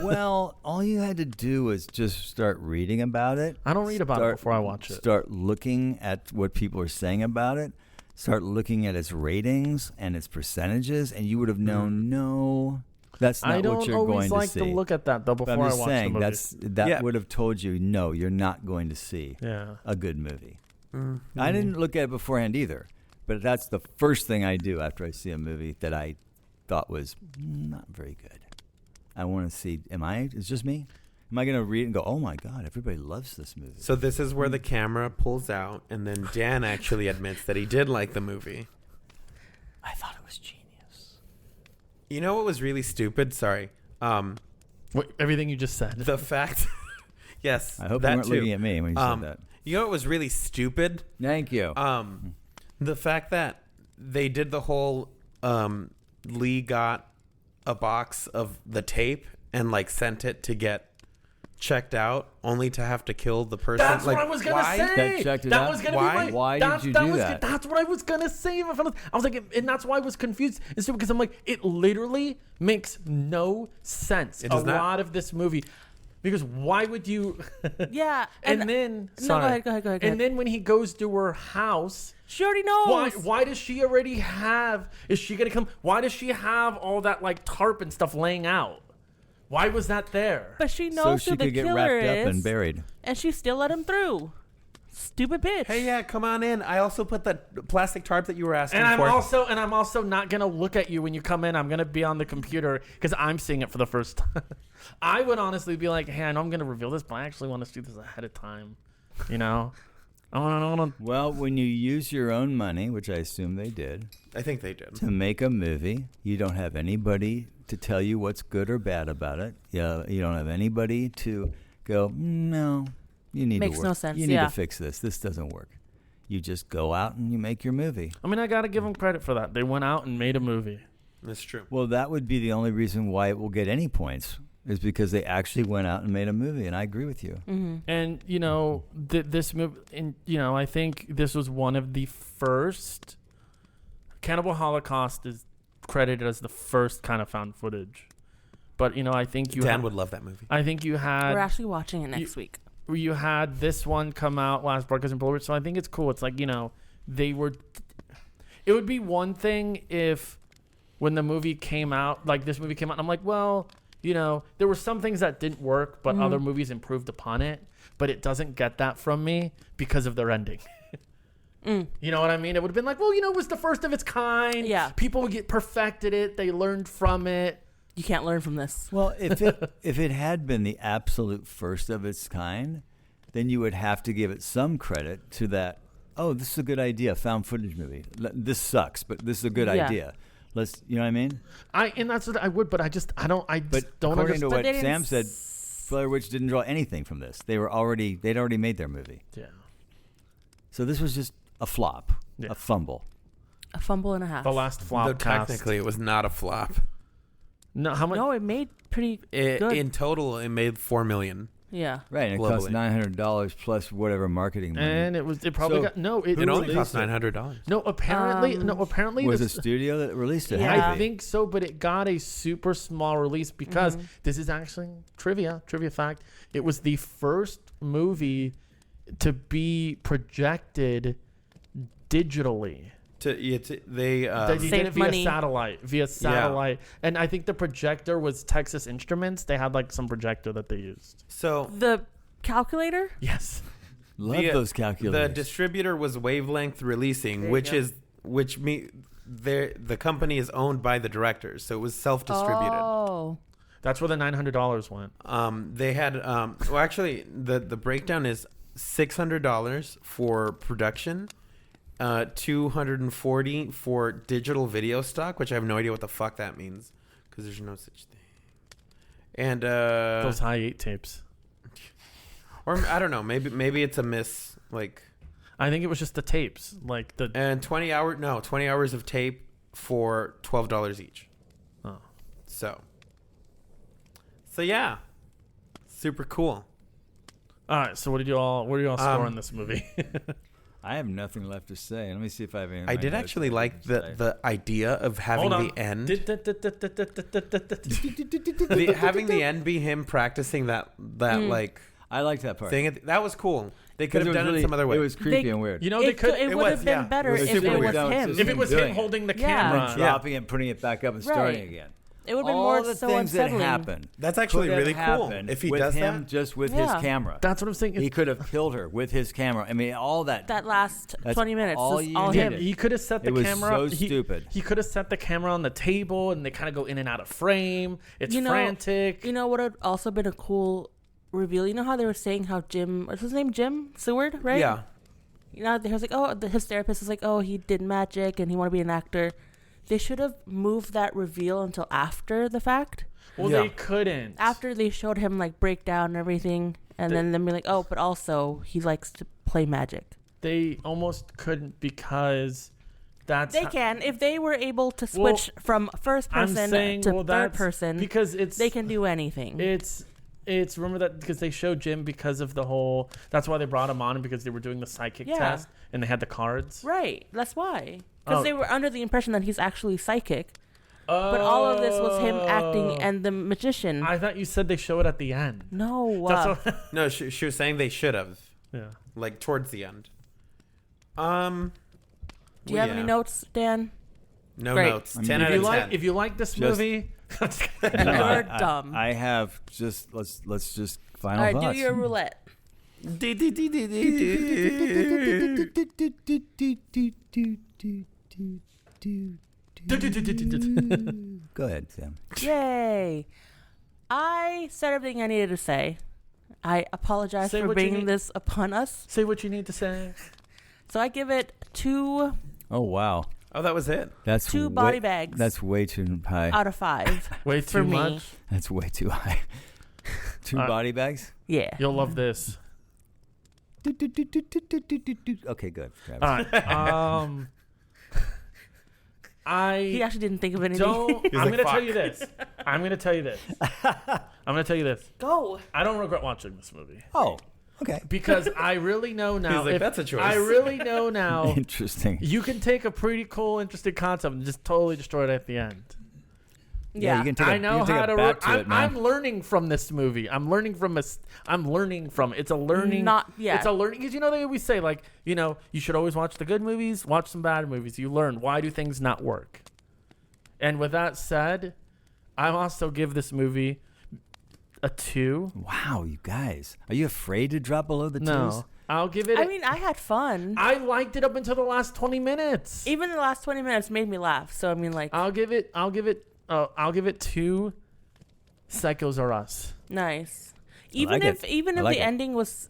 Well, all you had to do was just start reading about it. I don't read about it before I watch it. Start looking at what people are saying about it. Start looking at its ratings and its percentages, and you would have known, no, that's not I what don't you're always going like to to see. look at that though But before I'm I just watch saying, the movie. that Yeah. would have told you, no, you're not going to see Yeah. a good movie. Mm-hmm. I didn't look at it beforehand either, but that's the first thing I do after I see a movie that I thought was not very good. I want to see, is it just me? Am I going to read and go, oh my God, everybody loves this movie? So this is where the camera pulls out, and then Dan actually admits that he did like the movie. I thought it was genius. You know what was really stupid? Sorry. Everything you just said. The fact... yes, I hope that you weren't too. looking at me when you said that. You know what was really stupid? Thank you. The fact that they did the whole Lee got a box of the tape and like sent it to get checked out, only to have to kill the person. That's like, what I was gonna why? say. That was gonna Why? be my. Why that, did you that do was, that? That's what I was gonna say. I was like, and that's why I was confused. It's because I'm like, it literally makes no sense. It does not. lot of this movie. Because why would you? Yeah. and then sorry. Go ahead. And then when he goes to her house, She already knows. why does she already have? Is she gonna come? Why does she have all that like tarp and stuff laying out? Why was that there? But she So knows she who the could get killer wrapped up is, and buried. and she still let him through. Stupid bitch. Hey, yeah, come on in. I also put that plastic tarp that you were asking And I'm for. also not gonna look at you when you come in. I'm gonna be on the computer because I'm seeing it for the first time. I would honestly be like, hey, I know I'm gonna reveal this, but I actually want to see this ahead of time. You know, I want to. Well, when you use your own money, which I assume they did, I think they did. to make a movie, you don't have anybody to tell you what's good or bad about it. You don't have anybody to go, no, you need Makes to work. no sense, You need yeah. to fix this. This doesn't work. You just go out and you make your movie. I mean, I gotta give them credit for that. They went out and made a movie. That's true. Well, that would be the only reason why it will get any points, is because they actually went out and made a movie, and I agree with you. Mm-hmm. And you know, this movie, and you know, I think this was one of the first. Cannibal Holocaust is credited as the first kind of found footage, but you know, I think Dan would love that movie. I think you had. We're actually watching it next week. You had this one come out last Broadcast and Blair Witch, so I think it's cool. It's like, you know, they were. It would be one thing if, when the movie came out, like this movie came out, and I'm like, well, you know, there were some things that didn't work, but other movies improved upon it. But it doesn't get that from me because of their ending. You know what I mean? It would have been like, well, you know, it was the first of its kind. Yeah. People would get perfected it. They learned from it. You can't learn from this. Well, if it had been the absolute first of its kind, then you would have to give it some credit to that. Oh, this is a good idea, found footage movie. This sucks, but this is a good Yeah. idea. Let's, you know what I mean? And that's what I would, but I just don't But don't according to understand. what They didn't Sam said, Blair Witch didn't draw anything from this. They'd already made their movie. Yeah. So this was just a flop, Yeah. a fumble. A fumble and a half. The last flop Though cast. technically, it was not a flop. No, how much? No, it made pretty good. In total, it made $4 million. Yeah. Right, and it cost Globally. $900 plus whatever marketing money. And it probably So, got no. It It only released cost it? $900. no. Apparently, was the a studio that released it. Yeah. had to I be. think so, but it got a super small release because this is actually trivia fact. It was the first movie to be projected digitally. They They did Saved it via money. satellite, and I think the projector was Texas Instruments. They had like some projector that they used. so The calculator? Yes. Love the, those calculators. The distributor was Wavelength Releasing, There which you is the company is owned by the directors, so it was self-distributed. Oh. That's where the $900 went. They had well, actually, the breakdown is $600 for production, $240 for digital video stock, which I have no idea what the fuck that means because there's no such thing. And Those high 8 tapes. or I don't know, maybe it's a miss, like. I think it was just the tapes, like the. And 20 hours of tape for $12 each. Oh. So yeah, super cool. All right. So what do you all score in this movie? I have nothing left to say. Let me see if I have any. I did actually like the idea of having Hold on. the end, Hold having the end be him practicing that like I liked that part. thing. That was cool. They could have done it some other way. It was creepy They- and weird. You know, they could. It it would was, have been yeah. better It was if super it was weird. No, him. it's if it was him doing it. holding the Yeah. camera. And dropping and putting it back up and starting Right. again. It would have been All more the so things that unsettling. happened. That's actually could have really cool. happened If he with does him that, just with Yeah. his camera. That's what I'm saying. He could have killed her with his camera. I mean, all that. That last That's 20 minutes all was you all needed. him. He could have set the It was camera. so stupid. He could have set the camera on the table, and they kind of go in and out of frame. It's frantic. You know what would also been a cool reveal, you know how they were saying how Jim, what's his name, Jim Seward, right? Yeah. You know, he was like, oh, his therapist is like, oh, he did magic and he wanted to be an actor. They should have moved that reveal until after the fact. Well, Yeah. they couldn't. After they showed him like break down and everything, and then be like, oh, but also he likes to play magic. They almost couldn't because that's They can if they were able to switch from first person to third person. because They can do anything. It's remember that because they showed Jim because of the whole. That's why they brought him on, because they were doing the psychic test and they had the cards. Right. That's why. Because Oh. they were under the impression that he's actually psychic. But all of this was him acting and the magician. I thought you said they show it at the end. No. That's what, No, she was saying they should have, yeah. like towards the end. Do you have any notes, Dan? No Great. notes. I mean, 10 If out you of 10. like, if you like this movie, You're dumb. I have just let's just All final right, thoughts. do your roulette. Go ahead, Sam. Yay. I said everything I needed to say. I apologize Say for what you bringing need- this upon us. say what you need to say. So I give it two Oh wow, Oh, that was it. that's Two way- body bags. That's way too high. out of 5. Way For too me. much. That's way too high. Two body bags. Yeah. You'll love this. Okay, good. Travis. All right. He I actually didn't think of anything. don't. He's I'm like, gonna tell "Fuck." you this. I'm gonna tell you this. I'm gonna tell you this. Go. I don't regret watching this movie Oh, okay. because I really know now. He's like, "That's a choice." I really know now. Interesting. You can take a pretty cool, interesting concept and just totally destroy it at the end. Yeah. you can take a, I know you can take how a to. bat to it, man. I'm learning from this movie. I'm learning from It's a learning. Not yet. It's a learning because you know they always say like you should always watch the good movies, watch some bad movies. You learn why do things not work. And with that said, I also give this movie a 2. Wow, you guys, are you afraid to drop below the twos? No, I'll give it. I mean, I had fun. I liked it up until the last 20 minutes. Even the last 20 minutes made me laugh. So, I mean, like, I'll give it 2 Psychos Are Us. nice. I Even like if it. even I if like the it. ending was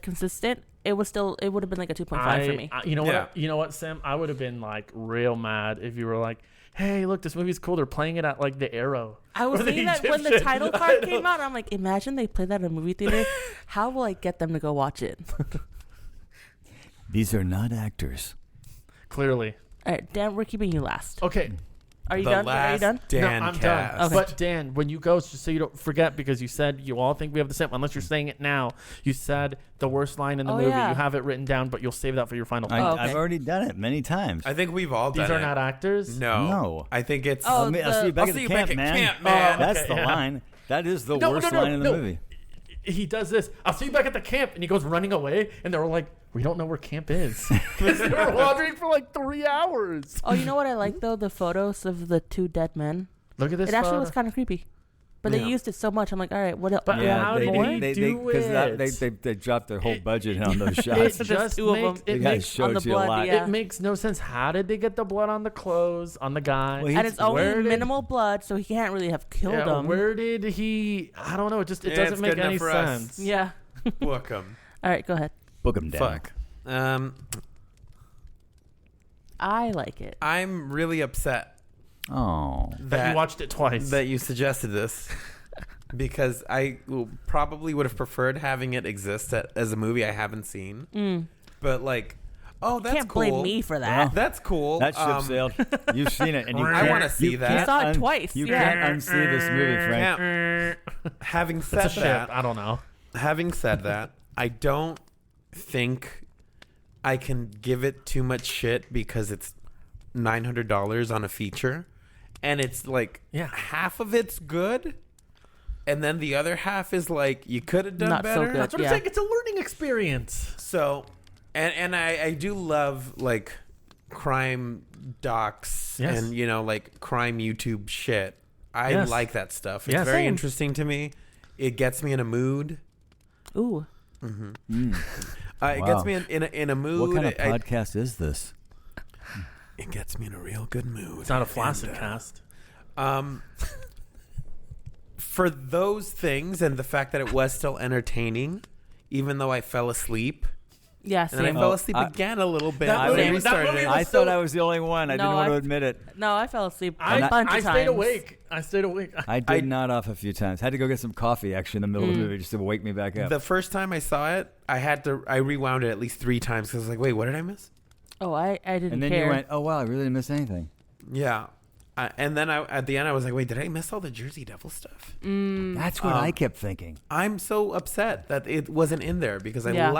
consistent, it would have been like a 2.5 for me. You know Yeah. what? You know what, Sam? I would have been like real mad if you were like, "Hey, look, this movie's cool. They're playing it at like the Arrow." I was or the thinking that when the Egyptian. title I card know. came out, I'm like, imagine they play that in a movie theater. How will I get them to go watch it? These are not actors. Clearly. All right, Dan, we're keeping you last. Okay. Are you The done? Are you last done? Dan no, I'm cast. done. Okay. But Dan, when you go, just so you don't forget, because you said you all think we have the same, unless you're saying it now. You said the worst line in the Oh, movie. yeah. You have it written down, but you'll save that for your final. Oh, okay. I've already done it many times. I think we've all done These are it. not actors. No. No. I think it's. Oh, I'll see you back I'll at see the you camp, back at man. camp, man. That's Okay, the yeah. line. That is the No, worst no, no, line in the no. movie. He does this. I'll see you back at the camp, and he goes running away, and they're like, "We don't know where camp is." Because they were wandering for like 3 hours. Oh, you know what I like though? The photos of the 2 dead men. Look at this. It actually photo. was kind of creepy. But Yeah. they used it so much. I'm like, all right, what else? But how did more? he do it? They dropped their whole budget on those It shots. Just just 2 of them. makes, They it guys makes showed on the you a blood, lot. yeah. It makes no sense. How did they get the blood on the clothes, on the guy? Well, And it's only where did- minimal blood, so he can't really have killed Yeah, him. where did he? I don't know. It just Yeah, doesn't it's make good enough any for us. sense. Yeah. Book 'em. All right, go ahead. Book them down. Fuck. I like it. I'm really upset Oh. That you watched it twice. that you suggested this because I probably would have preferred having it exist as a movie I haven't seen. But like, oh, that's Can't cool. blame me for that. Well, That's cool. That ship sailed. You've seen it, and you I can't, wanna see you that. can't You saw it twice, You yeah. can't unsee this movie, Frank. Now, having it's said a ship. that, I don't know. having said that, I don't think I can give it too much shit because it's $900 on a feature, and it's like Yeah. half of it's good, and then the other half is like you could have done Not so better. good. That's what Yeah. I'm saying. It's a learning experience. So, and I do love like crime docs Yes. and like crime YouTube shit. I Yes. like that stuff. It's Yeah, very same. interesting to me. It gets me in a mood. Ooh. It Wow. gets me in a mood. What kind of I- podcast is this? it gets me in a real good mood. It's not a flaccid And, cast. for those things and the fact that it was still entertaining, even though I fell asleep. Yeah, And then I same. fell asleep again a little bit. That when I movie- restarted that movie it. was I thought I was the only one. I No, didn't want to I- admit it. No, I fell asleep a bunch I of times. stayed awake. I stayed awake. I did nod off a few times. Had to go get some coffee actually in the middle of the movie just to wake me back up. The first time I saw it, I rewound it at least 3 times because I was like, wait, what did I miss? Oh, I didn't and then care. you went, oh wow, I really didn't miss anything. Yeah. And then at the end, I was like, wait, did I miss all the Jersey Devil stuff? That's what I kept thinking. I'm so upset that it wasn't in there because Yeah.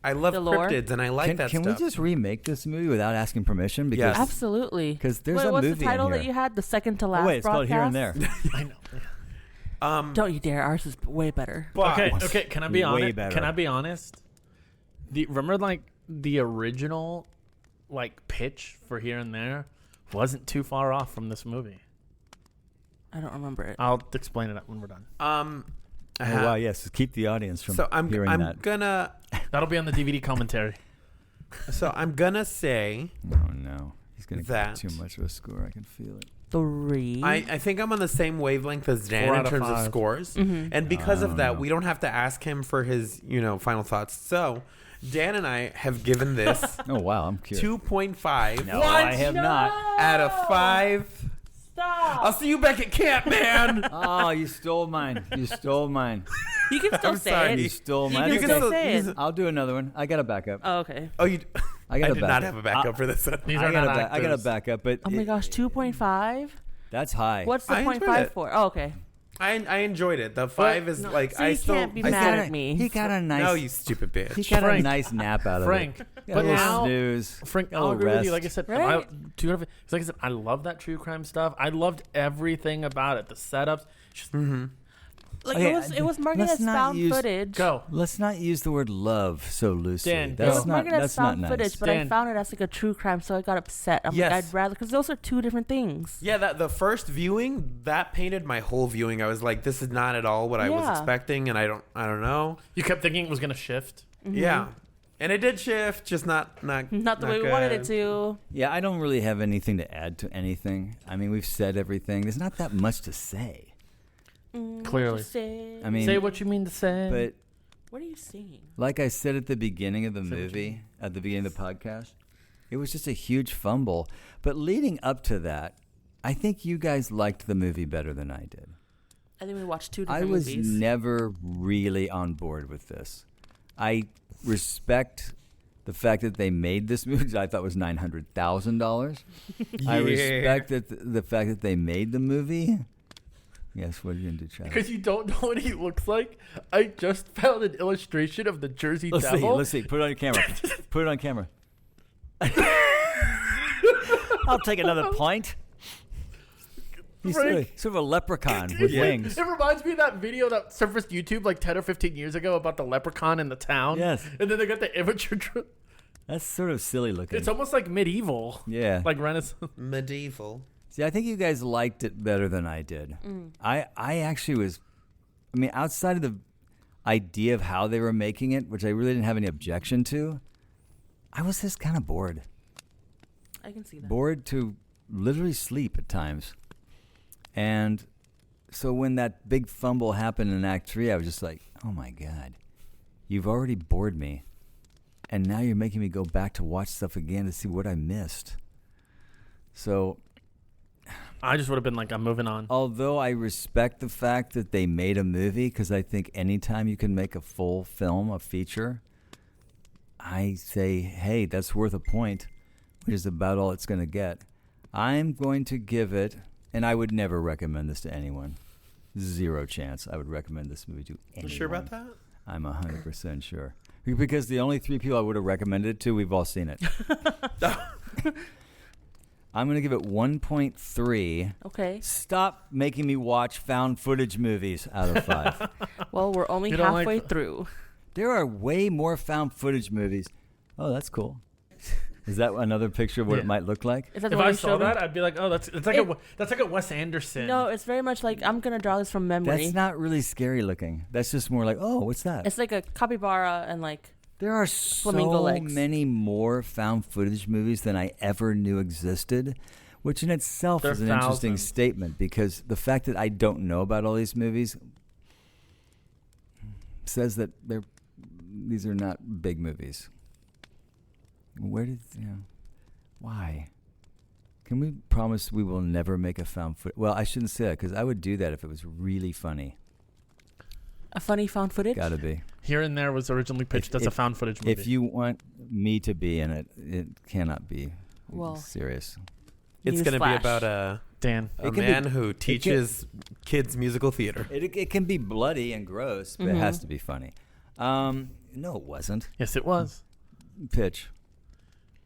I love The lore? cryptids and I like that Can stuff. we just remake this movie without asking permission? Because Yes. Absolutely. 'Cause there's Wait, a what's movie the title in that here. you had? The second to last Oh wait, it's called Here and There. I know. Don't you dare. Ours is way better. But- Okay. Can I be Way honest? better. Can I be honest? Remember, like the original, like pitch for Here and There wasn't too far off from this movie. I don't remember it. I'll explain it when we're done. Oh wow, yes. Keep the audience from So I'm hearing that. gonna That'll be on the DVD commentary. say Oh no, he's gonna that- get too much of a score. I can feel it. 3. I think I'm on the same wavelength as Dan 4 in out of terms of 5. scores, Mm-hmm. and because I of don't that, know. we don't have to ask him for his final thoughts. So Dan and I have given this Oh wow, I'm curious. 2.5 No, I have not. out of 5. Stop. I'll see you back at camp, man. Oh, you stole mine. You stole mine. You can still I'm say sorry. You it. stole You mine. can still Okay. say it. I'll do another one. I got a backup. Oh, okay. Oh, you? I got I a did backup. not have a backup for this one. These I are got not a I got a actors. backup, but Oh my gosh, 2.5? that's high. What's the I enjoyed 0.5 it. for? Oh, okay. I enjoyed it. The 5 is no, like so I you still. can't be I mad still at me. He got a nice. No, you stupid bitch. He got a Frank. nice nap out of Frank. it. But Got a little now- snooze. Frank, a I'll little agree with you. rest. Like I said, Right? like I said, I love that true crime stuff. I loved everything about it. The setups. Just Like Okay, it was marketed let's as not found use- footage. go. Let's not use the word love so loosely. Dan, It go. that's was not. marketed as That's not found nice. footage, but Dan. I found it as like a true crime, so I got upset. I'm Yes. like, I'd rather, because those are two different things. Yeah, that the first viewing that painted my whole viewing. I was like, this is not at all what I was Yeah. expecting, and I don't know. You kept thinking it was gonna shift. Yeah, and it did shift, just not Not the way we wanted it to. Yeah, I don't really have anything to add to anything. I mean, we've said everything. There's not that much to say. Clearly. I mean, Say what you mean to say. but What are you saying? like I said at the beginning of the movie, at the beginning of the podcast, it was just a huge fumble. But leading up to that, I think you guys liked the movie better than I did. I think we watched two I different was movies. never really on board with this. I respect the fact that they made this movie, which I thought was $900,000. I respect that the fact that they made the movie. Yes, what are you going to do, Travis? Because you don't know what he looks like, I just found an illustration of the Jersey Devil. Let's see. Put it on your camera. Put it on camera. I'll take another pint. He's Frank. sort of a leprechaun with wings. It reminds me of that video that surfaced YouTube like 10 or 15 years ago about the leprechaun in the town. Yes. And then they got the immature. That's sort of silly looking. It's almost like medieval. Yeah. Like Renaissance. medieval. See, I think you guys liked it better than I did. I actually was, I mean, outside of the idea of how they were making it, which I really didn't have any objection to, I was just kind of bored. I can see that. Bored to literally sleep at times. And so when that big fumble happened in Act 3, I was just like, oh my God, you've already bored me. And now you're making me go back to watch stuff again to see what I missed. So I just would have been like, I'm moving on. although I respect the fact that they made a movie, because I think anytime you can make a full film, a feature, I say, hey, that's worth a point, which is about all it's going to get. I'm going to give it, and I would never recommend this to anyone. Zero chance I would recommend this movie to anyone. You sure about that? I'm 100% sure. Because the only 3 people I would have recommended it to, we've all seen it. I'm going to give it 1.3. Okay. Stop making me watch found footage movies out of 5. Well, we're only You don't like halfway the- through. There are way more found footage movies. Oh, that's cool. Is that another picture of what it Yeah. might look like? Is that the If one I you saw showed me? that, I'd be like, oh, that's like a Wes Anderson. No, it's very much like I'm gonna draw this from memory. That's not really scary looking. That's just more like, oh, what's that? It's like a capybara and like There are flamingo so legs. many more found footage movies than I ever knew existed, Which in itself There is are an interesting thousands. statement, because the fact that I don't know about all these movies says that these are not big movies. Why? Can we promise we will never make a found footage? Well, I shouldn't say that, because I would do that if it was really funny. A funny found footage? Gotta be. Here and There was originally pitched as a found footage movie. If you want me to be in it, it cannot be Well, serious. It's going to be Newsflash. about a Dan. It can man be- who teaches kids musical theater. It can be bloody and gross, but it has to be funny. No, it wasn't. Yes, it was. Pitch.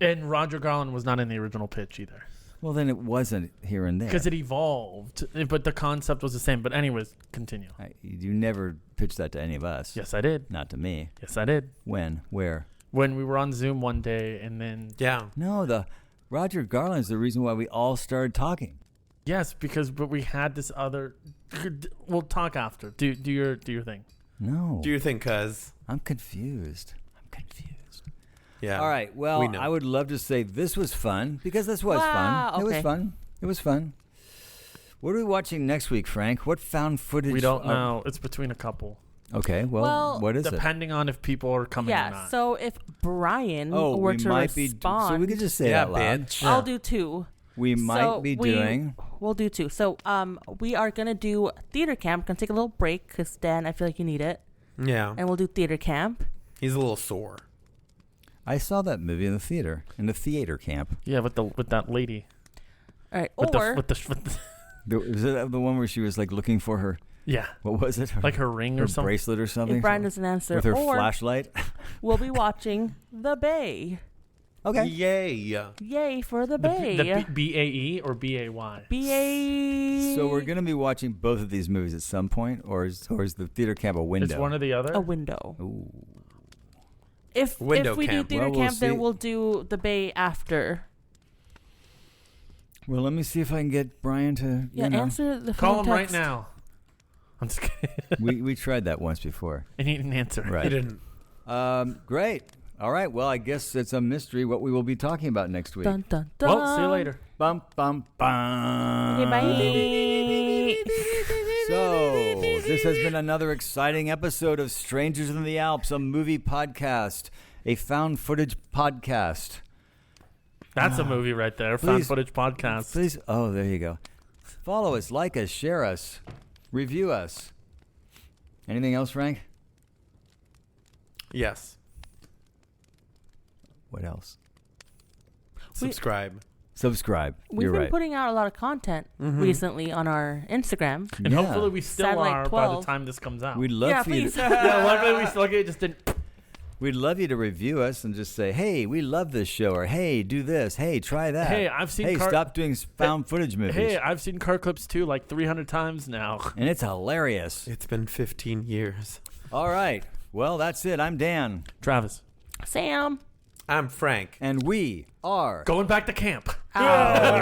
And Roger Garland was not in the original pitch either. Well, then it wasn't Here and There. Because it evolved, but the concept was the same. But anyways, continue. You never pitched that to any of us. Yes, I did. Not to me. Yes, I did. When? Where? When we were on Zoom one day, and then Yeah. No, the Roger Garland's the reason why we all started talking. yes, but we had this other. We'll talk after. Do your thing. No. Do you think, cuz? I'm confused. Yeah. All right. Well, We know. I would love to say this was fun, because this was Wow, fun. It was okay. fun. It was fun. What are we watching next week, Frank? What found footage? We don't know. It's between a couple, Okay. Well, what is it? depending on if people are coming or Yeah, not. so if Brian Oh, were we to might respond, be. So we could just say Yeah, it out loud. bitch. I'll do two. We might be doing. We'll do two. So we are going to do theater camp. Going to take a little break because, Dan, I feel like you need it. Yeah. And we'll do theater camp. He's a little sore. I saw that movie in the theater camp. Yeah, with that lady. All right. With Or the Was it the one where she was like looking for her? yeah, What was it? like her ring her or something. bracelet or something. if Brian doesn't answer, with her or flashlight. we'll be watching The Bay. Okay. Yay. Yay for The Bay. The BAE or BAY. BA. So we're gonna be watching both of these movies at some point, or is the theater camp a window? It's one or the other. a window. Ooh. If Window we camp. do theater Well, we'll camp, then see. we'll do The Bay after. Well, let me see if I can get Brian to. Yeah, answer the Call phone him right text. now. I'm just kidding. we tried that once before. And he didn't answer. Right. He didn't. Great. All right. Well, I guess it's a mystery what we will be talking about next week. Dun, dun, dun. Well, see you later. Bum bum bum. Okay, bye. So, this has been another exciting episode of Strangers in the Alps, a movie podcast, a found footage podcast. That's a movie right there. Found Please- footage podcast. Please, oh, there you go. Follow us, like us, share us, review us. Anything else, Frank? Yes. What else? Subscribe. Subscribe. We've You're been right. putting out a lot of content recently on our Instagram. And Yeah. hopefully we still Satellite are by the 12. time this comes out. We'd love Yeah, for you please. to, yeah, luckily we still just didn't. we'd love you to review us and just say, "Hey, we love this show," or "Hey, do this," "Hey, try that." Hey, I've seen Hey, car- stop doing found footage movies. Hey, I've seen car clips too, like 300 times now. And it's hilarious. It's been 15 years. All right. Well, that's it. I'm Dan. Travis, Sam. I'm Frank. And we are going back to camp. Ow.